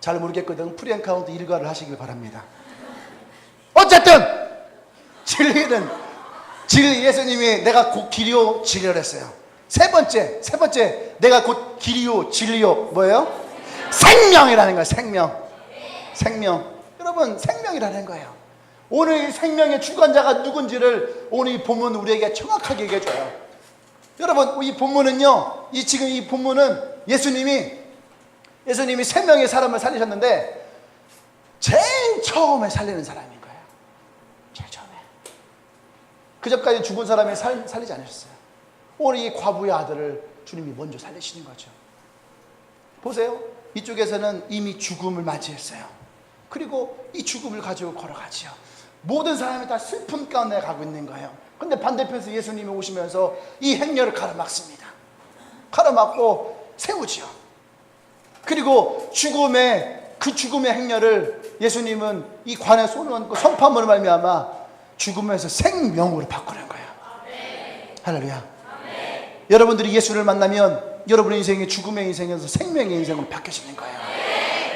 잘 모르겠거든. 프리엔카운트 일과를 하시길 바랍니다. 어쨌든 진리는 예수님이 내가 곧 길이요 진리를 했어요. 세 번째 내가 곧 길이요 진리요 뭐예요? 생명이라는 거예요. 생명. 여러분 생명이라는 거예요. 오늘 이 생명의 주관자가 누군지를 오늘 이 본문 우리에게 정확하게 얘기해줘요. 여러분 이 본문은요, 지금 이 본문은 예수님이 세 명의 사람을 살리셨는데 제일 처음에 살리는 사람인 거예요. 제일 처음에. 그전까지 죽은 사람이 살리지 않으셨어요. 오늘 이 과부의 아들을 주님이 먼저 살리시는 거죠. 보세요. 이쪽에서는 이미 죽음을 맞이했어요. 그리고 이 죽음을 가지고 걸어가지요. 모든 사람이 다 슬픔 가운데 가고 있는 거예요. 근데 반대편에서 예수님이 오시면서 이 행렬을 가로막습니다. 가로막고 세우지요. 그리고 죽음의 행렬을 예수님은 이 관에 손을 얹고 선포함으로 말미암아 죽음에서 생명으로 바꾸는 거예요. 할렐루야. 여러분들이 예수를 만나면 여러분의 인생이 죽음의 인생에서 생명의 인생으로 바뀌어지는 거예요.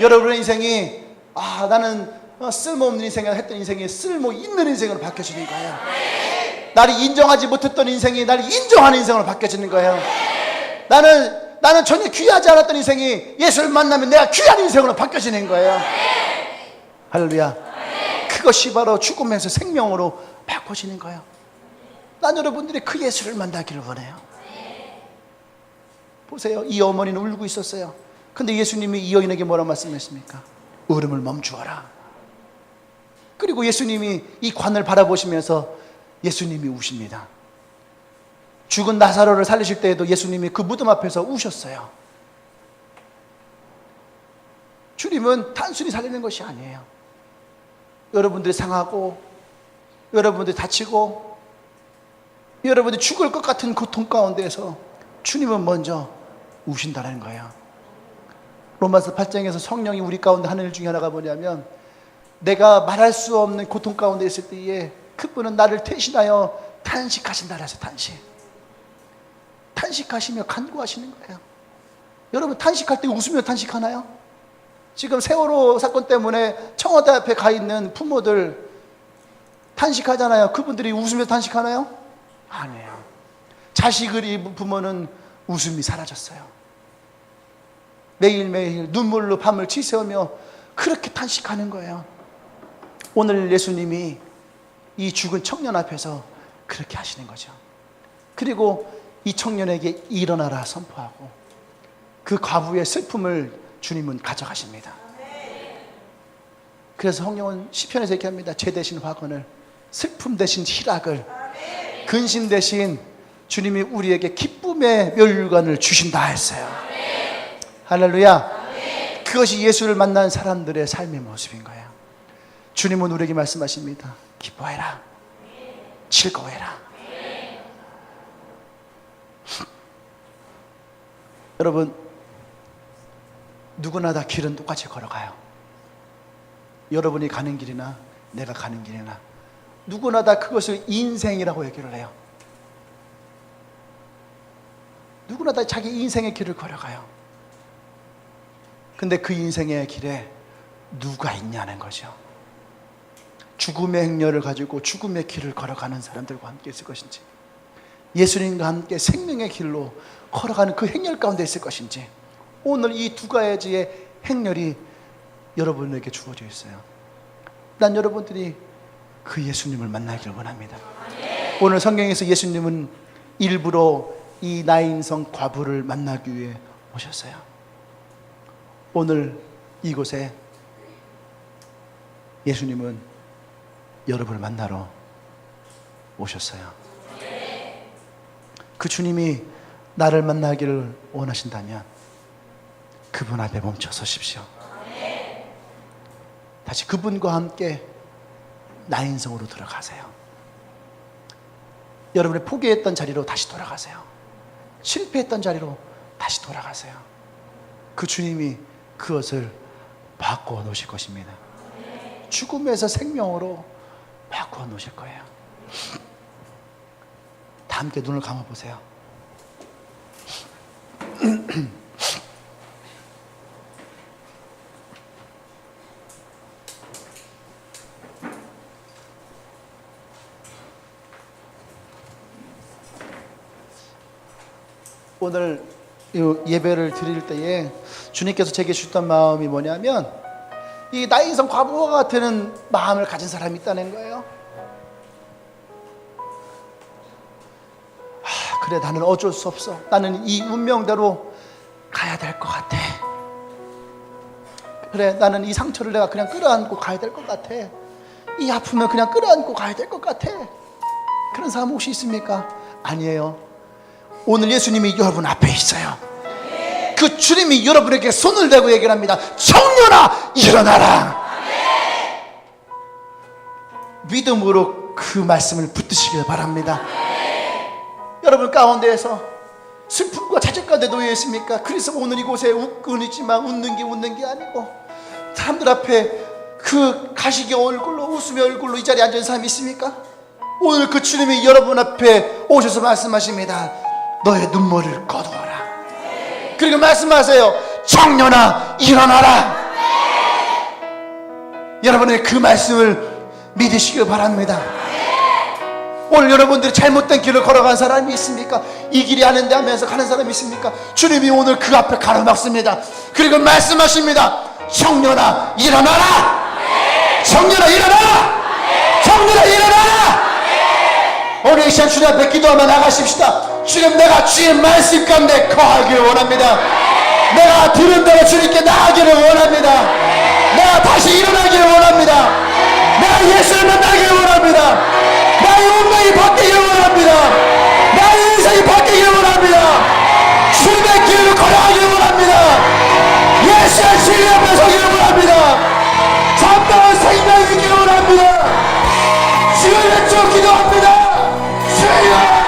여러분의 인생이 나는 쓸모없는 인생이라 했던 인생이 쓸모 있는 인생으로 바뀌어지는 거예요. 나를 인정하지 못했던 인생이 나를 인정하는 인생으로 바뀌어지는 거예요. 나는 전혀 귀하지 않았던 인생이 예수를 만나면 내가 귀한 인생으로 바뀌어지는 거예요. 할렐루야. 그것이 바로 죽음에서 생명으로 바꿔지는 거예요. 난 여러분들이 그 예수를 만나기를 원해요. 보세요. 이 어머니는 울고 있었어요. 근데 예수님이 이 여인에게 뭐라고 말씀하십니까? 울음을 멈추어라. 그리고 예수님이 이 관을 바라보시면서 예수님이 우십니다. 죽은 나사로를 살리실 때에도 예수님이 그 무덤 앞에서 우셨어요. 주님은 단순히 살리는 것이 아니에요. 여러분들이 상하고, 여러분들이 다치고, 여러분들이 죽을 것 같은 고통 가운데에서 주님은 먼저 우신다는 거예요. 로마서 8장에서 성령이 우리 가운데 하는 일 중에 하나가 뭐냐면, 내가 말할 수 없는 고통 가운데 있을 때에 그분은 나를 대신하여 탄식하신다 그래서 탄식하시며 간구하시는 거예요. 여러분, 탄식할 때 웃으며 탄식하나요? 지금 세월호 사건 때문에 청와대 앞에 가 있는 부모들 탄식하잖아요. 그분들이 웃으며 탄식하나요? 아니에요. 자식을 잃은 부모는 웃음이 사라졌어요. 매일매일 눈물로 밤을 지새우며 그렇게 탄식하는 거예요. 오늘 예수님이 이 죽은 청년 앞에서 그렇게 하시는 거죠. 그리고 이 청년에게 일어나라 선포하고 그 과부의 슬픔을 주님은 가져가십니다. 그래서 성령은 시편에서 이렇게 합니다. 죄 대신 화근을, 슬픔 대신 희락을, 근심 대신 주님이 우리에게 기쁨의 멸류관을 주신다 했어요. 할렐루야. 그것이 예수를 만난 사람들의 삶의 모습인 거예요. 주님은 우리에게 말씀하십니다. 기뻐해라, 즐거워해라. 여러분, 누구나 다 길은 똑같이 걸어가요. 여러분이 가는 길이나 내가 가는 길이나 누구나 다 그것을 인생이라고 얘기를 해요. 누구나 다 자기 인생의 길을 걸어가요. 근데 그 인생의 길에 누가 있냐는 거죠. 죽음의 행렬을 가지고 죽음의 길을 걸어가는 사람들과 함께 있을 것인지, 예수님과 함께 생명의 길로 걸어가는 그 행렬 가운데 있을 것인지, 오늘 이 두 가지의 행렬이 여러분에게 주어져 있어요. 난 여러분들이 그 예수님을 만나기를 원합니다. 오늘 성경에서 예수님은 일부러 이 나인성 과부를 만나기 위해 오셨어요. 오늘 이곳에 예수님은 여러분을 만나러 오셨어요. 그 주님이 나를 만나기를 원하신다면 그분 앞에 멈춰 서십시오. 다시 그분과 함께 나인성으로 들어가세요. 여러분이 포기했던 자리로 다시 돌아가세요. 실패했던 자리로 다시 돌아가세요. 그 주님이 그것을 바꾸어 놓으실 것입니다. 죽음에서 생명으로 바꾸어 놓으실 거예요. 다 함께 눈을 감아보세요. 오늘 이 예배를 드릴 때에 주님께서 제게 주셨던 마음이 뭐냐면, 이 나인성 과부와 같은 마음을 가진 사람이 있다는 거예요. 그래, 나는 어쩔 수 없어. 나는 이 운명대로 가야 될 것 같아. 그래, 나는 이 상처를 내가 그냥 끌어안고 가야 될 것 같아. 이 아픔을 그냥 끌어안고 가야 될 것 같아. 그런 사람 혹시 있습니까? 아니에요. 오늘 예수님이 여러분 앞에 있어요. 그 주님이 여러분에게 손을 대고 얘기를 합니다. 청년아, 일어나라. 믿음으로 그 말씀을 붙드시길 바랍니다. 여러분 가운데에서 슬픔과 좌절 가운데 놓여 있습니까? 그래서 오늘 이곳에 웃고는 있지만 웃는 게 아니고 사람들 앞에 그 가시게 얼굴로, 웃으며 얼굴로 이 자리에 앉은 사람이 있습니까? 오늘 그 주님이 여러분 앞에 오셔서 말씀하십니다. 너의 눈물을 거두어라. 그리고 말씀하세요. 청년아, 일어나라. 여러분의 그 말씀을 믿으시길 바랍니다. 오늘 여러분들이 잘못된 길을 걸어간 사람이 있습니까? 이 길이 아닌데 하면서 가는 사람이 있습니까? 주님이 오늘 그 앞에 가로막습니다. 그리고 말씀하십니다. 청년아, 일어나라. 청년아, 일어나라. 청년아, 일어나라. 오늘 이 시간 주님 앞에 기도하며 나가십시다. 주님, 내가 주의 말씀 가운데 거하길 원합니다. 내가 들은 대로 주님께 나아가기를 원합니다. 내가 다시 일어나기를 원합니다. 내가 예수를 만나기를 원합니다. 나의 운명이 바뀌기를 원합니다. 나의 인생이 바뀌기를 원합니다. 주님의 길을 걸어가기를 원합니다. 예수의 진리 앞에 서기를 원합니다. 참다운 생명이 있기를 원합니다. 주의 주 기도합니다. 주여!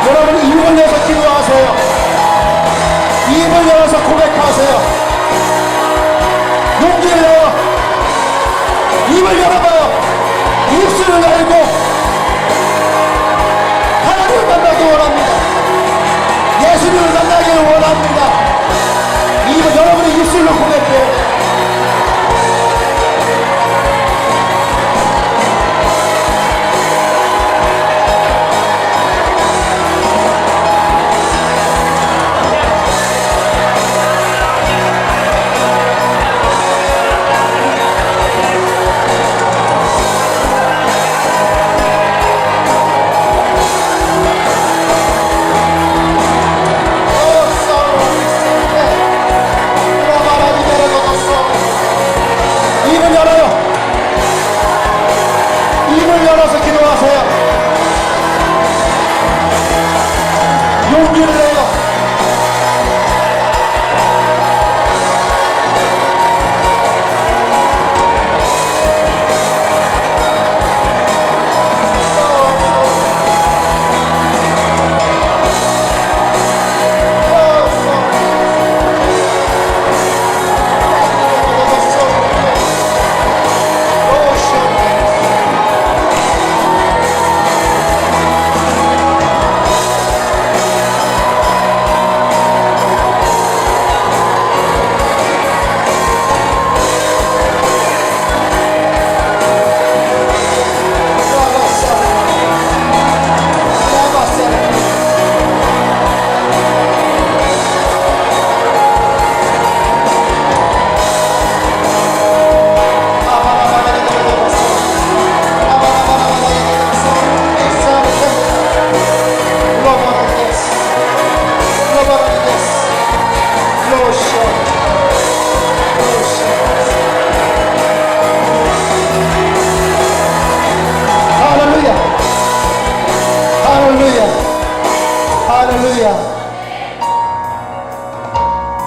여러분 입을 열어서 기도하세요. 입을 열어서 고백하세요. 용기를 내어 입을 열어봐요. 입술을 열고 하나님을 만나기 원합니다. 예수님을 만나기를 원합니다. 입을 여러분의 입술로 고백해요.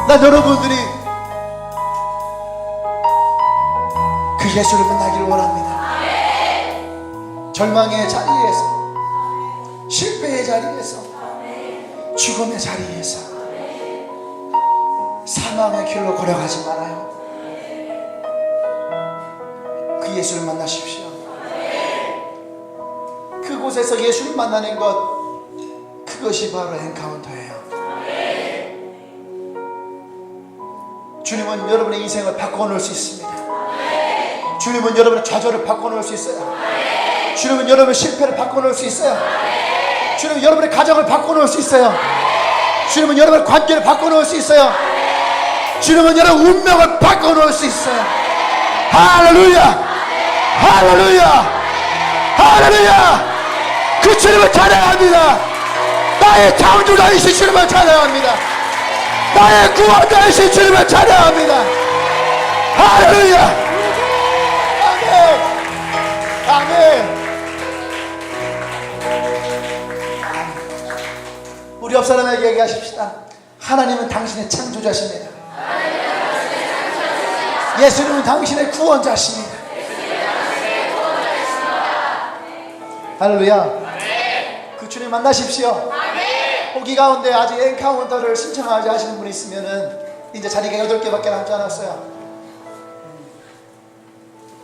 난 여러분들이 그 예수를 만나기를 원합니다. 절망의 자리에서, 실패의 자리에서, 죽음의 자리에서, 사망의 길로 걸어가지 말아요. 그 예수를 만나십시오. 그곳에서 예수를 만나는 것, 그것이 바로 엔카운터예요. 주님은 여러분의 인생을 바꿔놓을 수 있습니다. 주님은 여러분의 좌절을 바꿔놓을 수 있어요. 주님은 여러분의 실패를 바꿔놓을 수 있어요. 주님은 여러분의 가정을 바꿔놓을 수 있어요. 주님은 여러분의 관계를 바꿔놓을 수 있어요. 주님은 여러분 운명을 바꿔놓을 수 있어요. 할렐루야! 할렐루야! 할렐루야! 그 주님을 찬양합니다. 나의 창조자이신 주님을 찬양합니다. 나의 구원자이신 주님을 찬양합니다. 할렐루야! 아멘! 아멘! 우리 옆 사람에게 얘기하십시다. 하나님은 당신의 창조자십니다. 예수님은 당신의 구원자십니다. 할렐루야! 그 주님 만나십시오. 보기 가운데 아직 엔카운터를 신청하지 하시는 분이 있으면은 이제 자리가 8개밖에 남지 않았어요.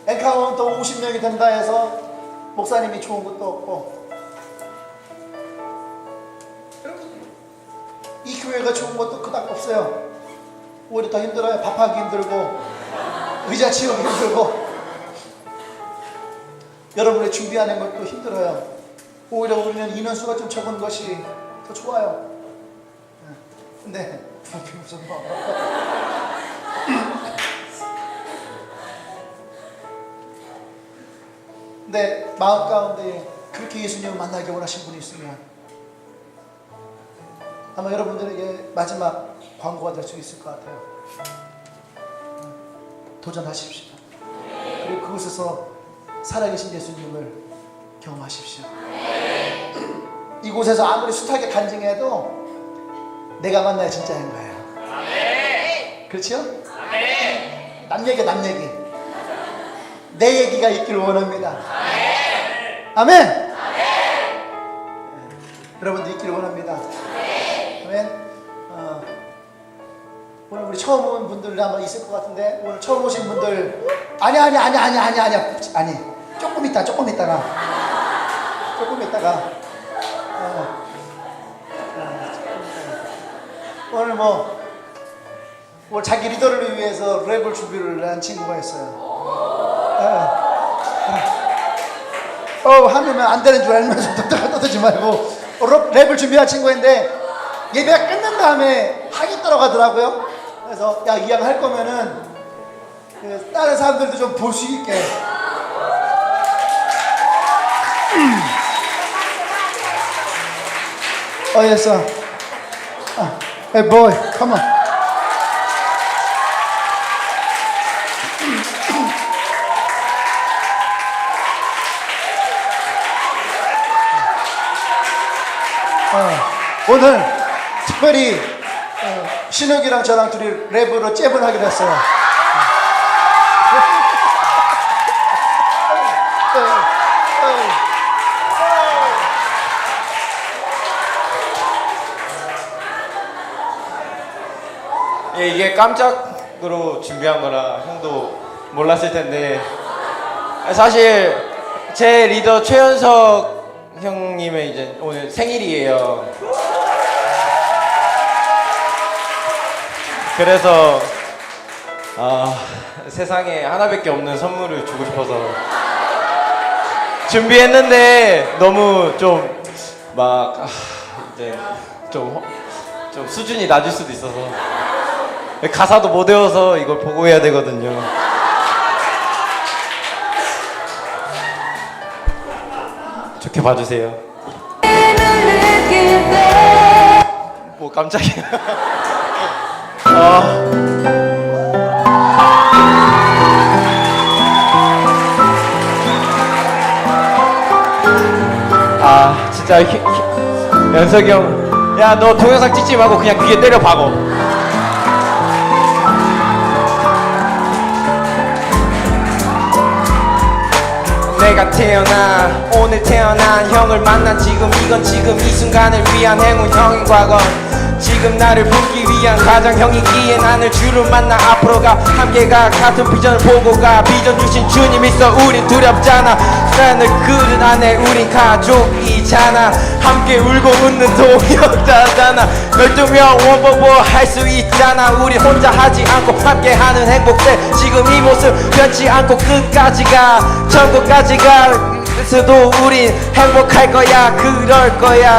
엔카운터 50명이 된다 해서 목사님이 좋은 것도 없고, 이 교회가 좋은 것도 그닥 없어요. 오히려 더 힘들어요. 밥하기 힘들고, 의자 치우기 힘들고, 여러분의 준비하는 것도 힘들어요. 오히려 우리는 인원수가 좀 적은 것이 더 좋아요. 근데 무슨 뭐 근데 마음 가운데 그렇게 예수님을 만나기 원하신 분이 있으면 아마 여러분들에게 마지막 광고가 될 수 있을 것 같아요. 도전하십시오. 그리고 그곳에서 살아계신 예수님을 경험하십시오. 이곳에서 아무리 숱하게 간증해도 내가 만나야 진짜인 거예요. 그렇죠? 남 얘기 내 얘기가 있기를 원합니다. 아멘. 여러분도 있기를 원합니다. 아멘. 오늘 우리 처음 온 분들 아마 있을 것 같은데 오늘 처음 오신 분들 아니 조금 있다가 오늘 오늘 자기 리더를 위해서 랩을 준비를 한 친구가 있어요. 하면 안 되는 줄 알면서 떠들지 말고 랩을 준비한 친구인데 예배가 끝난 다음에 학이 들어가더라고요. 그래서 야, 이 양 할 거면은 다른 사람들도 좀 볼 수 있게 yes sir. Hey boy, come on. 오늘 특별히 신욱이랑 저랑 둘이 랩으로 잽을 하기로 했어요. 예, 이게 깜짝으로 준비한 거라 형도 몰랐을 텐데 사실 제 리더 최연석 형님의 이제 오늘 생일이에요. 그래서 세상에 하나밖에 없는 선물을 주고 싶어서 준비했는데 너무 좀 막 이제 좀 수준이 낮을 수도 있어서 가사도 못 외워서 이걸 보고 해야 되거든요. 좋게 봐주세요. 뭐 깜짝이야. 진짜 연석이 형, 야 너 동영상 찍지 말고 그냥 귀에 때려 박어. 내가 오늘 태어난 형을 만난 지금 이건 지금 이 순간을 위한 행운 형인 과거 지금 나를 보기 위한 가장 형이기에 나를 주를 만나 앞으로 가 함께 가 같은 비전을 보고 가 비전 주신 주님 있어 우린 두렵잖아 산을 그릇 안에 우린 가족이잖아 함께 울고 웃는 동역자잖아 12명 원보보 할 수 있잖아 우리 혼자 하지 않고 함께 하는 행복들 지금 이 모습 변치 않고 끝까지 가 천국까지 가 그래도 우린 행복할 거야 그럴 거야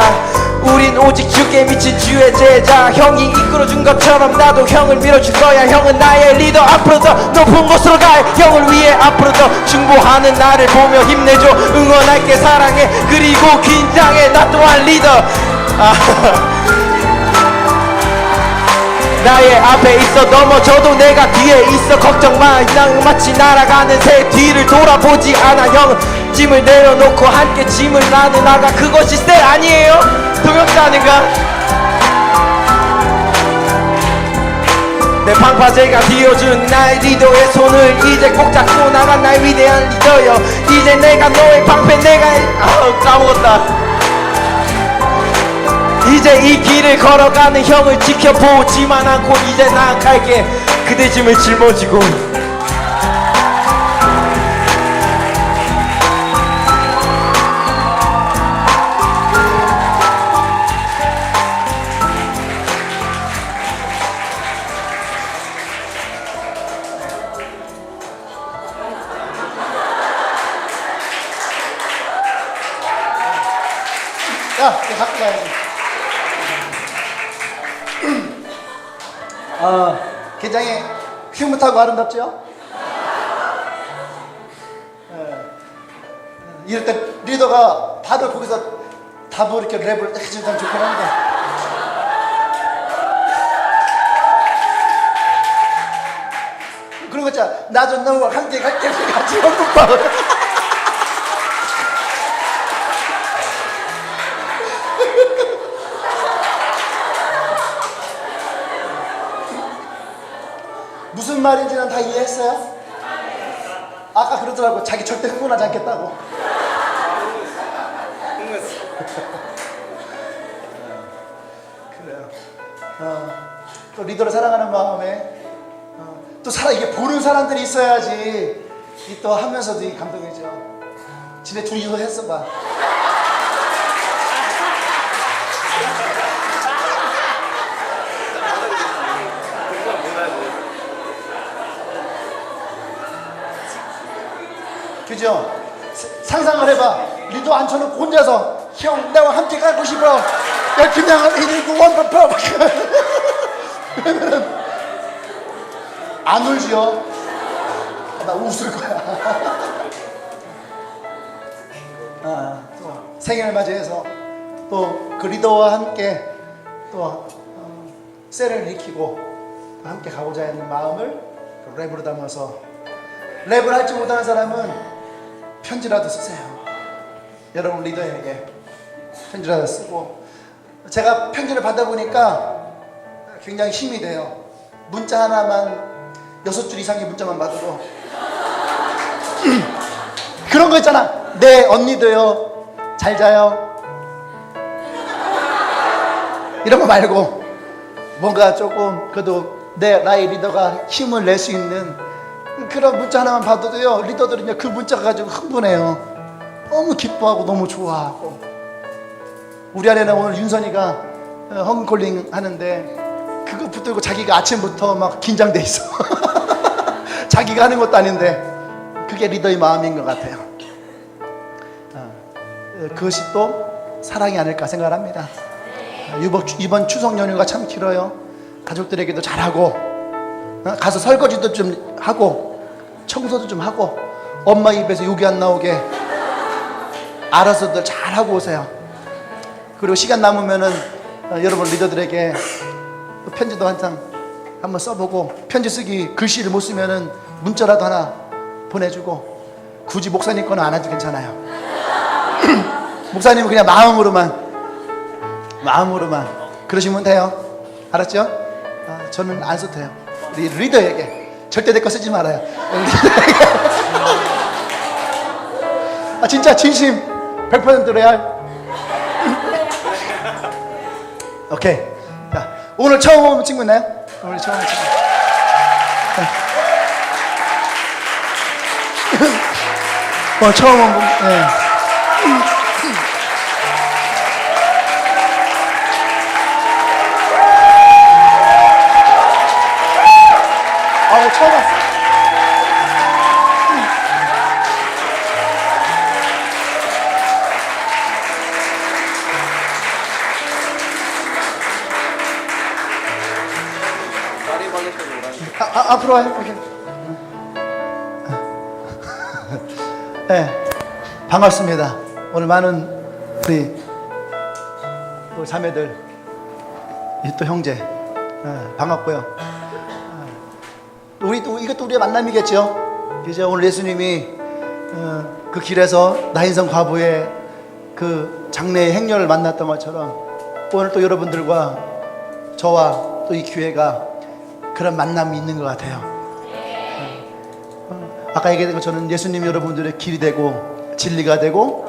우린 오직 주께 미친 주의 제자 형이 이끌어준 것처럼 나도 형을 밀어줄 거야 형은 나의 리더 앞으로 더 높은 곳으로 가 형을 위해 앞으로 더 충보하는 나를 보며 힘내줘 응원할게 사랑해 그리고 긴장해 나 또한 리더 나의 앞에 있어 넘어져도 내가 뒤에 있어 걱정마 난 마치 날아가는 새 뒤를 돌아보지 않아 형은 짐을 내려놓고 함께 짐을 나누나가 그것이 스텝 아니에요? 동영상 아닌가? 내 방파제가 뒤어준 나의 리더의 손을 이제 꼭 잡고 나간 나의 위대한 리더여 이제 내가 너의 방패 내가 까먹었다 이제 이 길을 걸어가는 형을 지켜보지만 않고 이제 나아갈게 그대 짐을 짊어지고 야, 이거 갖고 가야지. 굉장히 흐뭇하고 아름답죠? 이럴 때 리더가 다들 거기서 답을 이렇게 랩을 해주면 좋긴 한데. 그런 거 있잖아. 나도 너와 함께 갈게. 같이 연극봐. 무슨 말인지는 다 이해했어요? 아까 그러더라고. 자기 절대 흥분하지 않겠다고. 그래요. 또 리더를 사랑하는 마음에 또 이게 보는 사람들이 있어야지 이 또 하면서도 이 감동이죠. 지네 둘이서 했어 봐. 그죠? 상상을 해봐. 리더 앉혀놓고 혼자서 형 나와 함께 가고 싶어. 야 그냥 119 원버퍼. 그러면은 안 울지요? 나 웃을 거야. 또 생일을 맞이해서 또 그 리더와 함께 또 셀을 익히고 함께 가고자 하는 마음을 랩으로 담아서 랩을 할 줄 못하는 사람은 편지라도 쓰세요. 여러분 리더에게 편지라도 쓰고. 제가 편지를 받아보니까 굉장히 힘이 돼요. 문자 하나만 6줄 이상의 문자만 받아도 그런 거 있잖아. 네 언니도요 잘 자요 이런 거 말고 뭔가 조금 그래도 나의 리더가 힘을 낼 수 있는 그런 문자 하나만 받아도요 리더들은요 그 문자 가지고 흥분해요. 너무 기뻐하고 너무 좋아하고. 우리 아내는 오늘 윤선이가 홈콜링 하는데 그거 붙들고 자기가 아침부터 막 긴장돼 있어. 자기가 하는 것도 아닌데 그게 리더의 마음인 것 같아요. 그것이 또 사랑이 아닐까 생각을 합니다. 이번 추석 연휴가 참 길어요. 가족들에게도 잘하고 가서 설거지도 좀 하고 청소도 좀 하고 엄마 입에서 욕이 안 나오게 알아서들 잘하고 오세요. 그리고 시간 남으면은 여러분 리더들에게 편지도 항상 한번 써보고, 편지 쓰기 글씨를 못 쓰면은 문자라도 하나 보내주고, 굳이 목사님 거는 안 해도 괜찮아요. 목사님은 그냥 마음으로만 그러시면 돼요. 알았죠? 저는 안 써도 돼요. 우리 리더에게 절대 내 거 쓰지 말아요. 진짜 진심 100% 레알. 오케이. 자, 오늘 처음 온 친구 있나요? 오늘 처음 온 친구. 오늘 처음 온 분. 네. 처음 왔어. 앞으로 와요. 오케이. 네, 반갑습니다. 오늘 많은 우리 또 자매들, 또 형제, 반갑고요. 이것도 우리의 만남이겠죠. 그죠? 오늘 예수님이 그 길에서 나인성 과부의 그 장래의 행렬을 만났던 것처럼 오늘 또 여러분들과 저와 또 이 교회가 그런 만남이 있는 것 같아요. 아까 얘기한 것처럼 예수님이 여러분들의 길이 되고 진리가 되고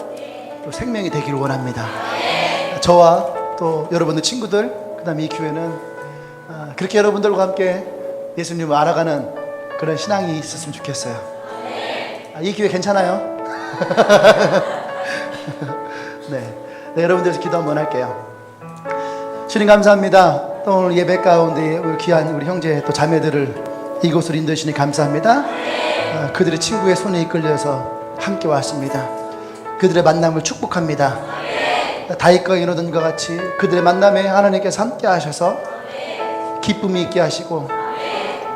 또 생명이 되기를 원합니다. 저와 또 여러분들 친구들, 그 다음에 이 교회는 그렇게 여러분들과 함께 예수님을 알아가는 그런 신앙이 있었으면 좋겠어요. 이 교회 괜찮아요? 네, 여러분들에서 기도 한번 할게요. 주님 감사합니다. 또 오늘 예배 가운데 우리 귀한 우리 형제 또 자매들을 이곳으로 인도해주시니 감사합니다. 그들의 친구의 손에 이끌려서 함께 왔습니다. 그들의 만남을 축복합니다. 다윗과 이루어진과 같이 그들의 만남에 하나님께서 함께 하셔서 기쁨이 있게 하시고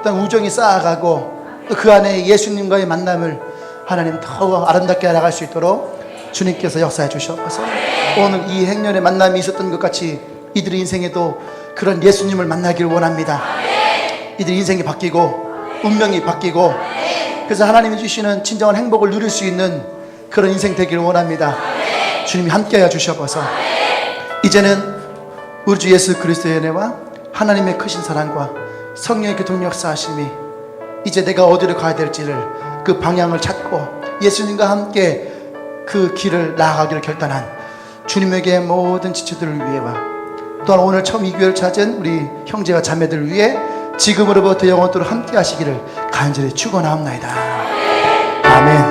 또 우정이 쌓아가고 또 그 안에 예수님과의 만남을 하나님 더 아름답게 나갈 수 있도록 주님께서 역사해 주셔서 오늘 이 행렬의 만남이 있었던 것 같이 이들의 인생에도 그런 예수님을 만나기를 원합니다. 이들의 인생이 바뀌고 운명이 바뀌고 그래서 하나님이 주시는 진정한 행복을 누릴 수 있는 그런 인생 되기를 원합니다. 주님이 함께하여 주셔서 이제는 우리 주 예수 그리스도의 은혜와 하나님의 크신 사랑과 성령의 교통 역사하심이 이제 내가 어디로 가야 될지를 그 방향을 찾고 예수님과 함께 그 길을 나아가기를 결단한 주님에게 모든 지체들을 위해와 또한 오늘 처음 이 교회를 찾은 우리 형제와 자매들을 위해 지금으로부터 영원토록 함께 하시기를 간절히 축원하옵나이다. 아멘.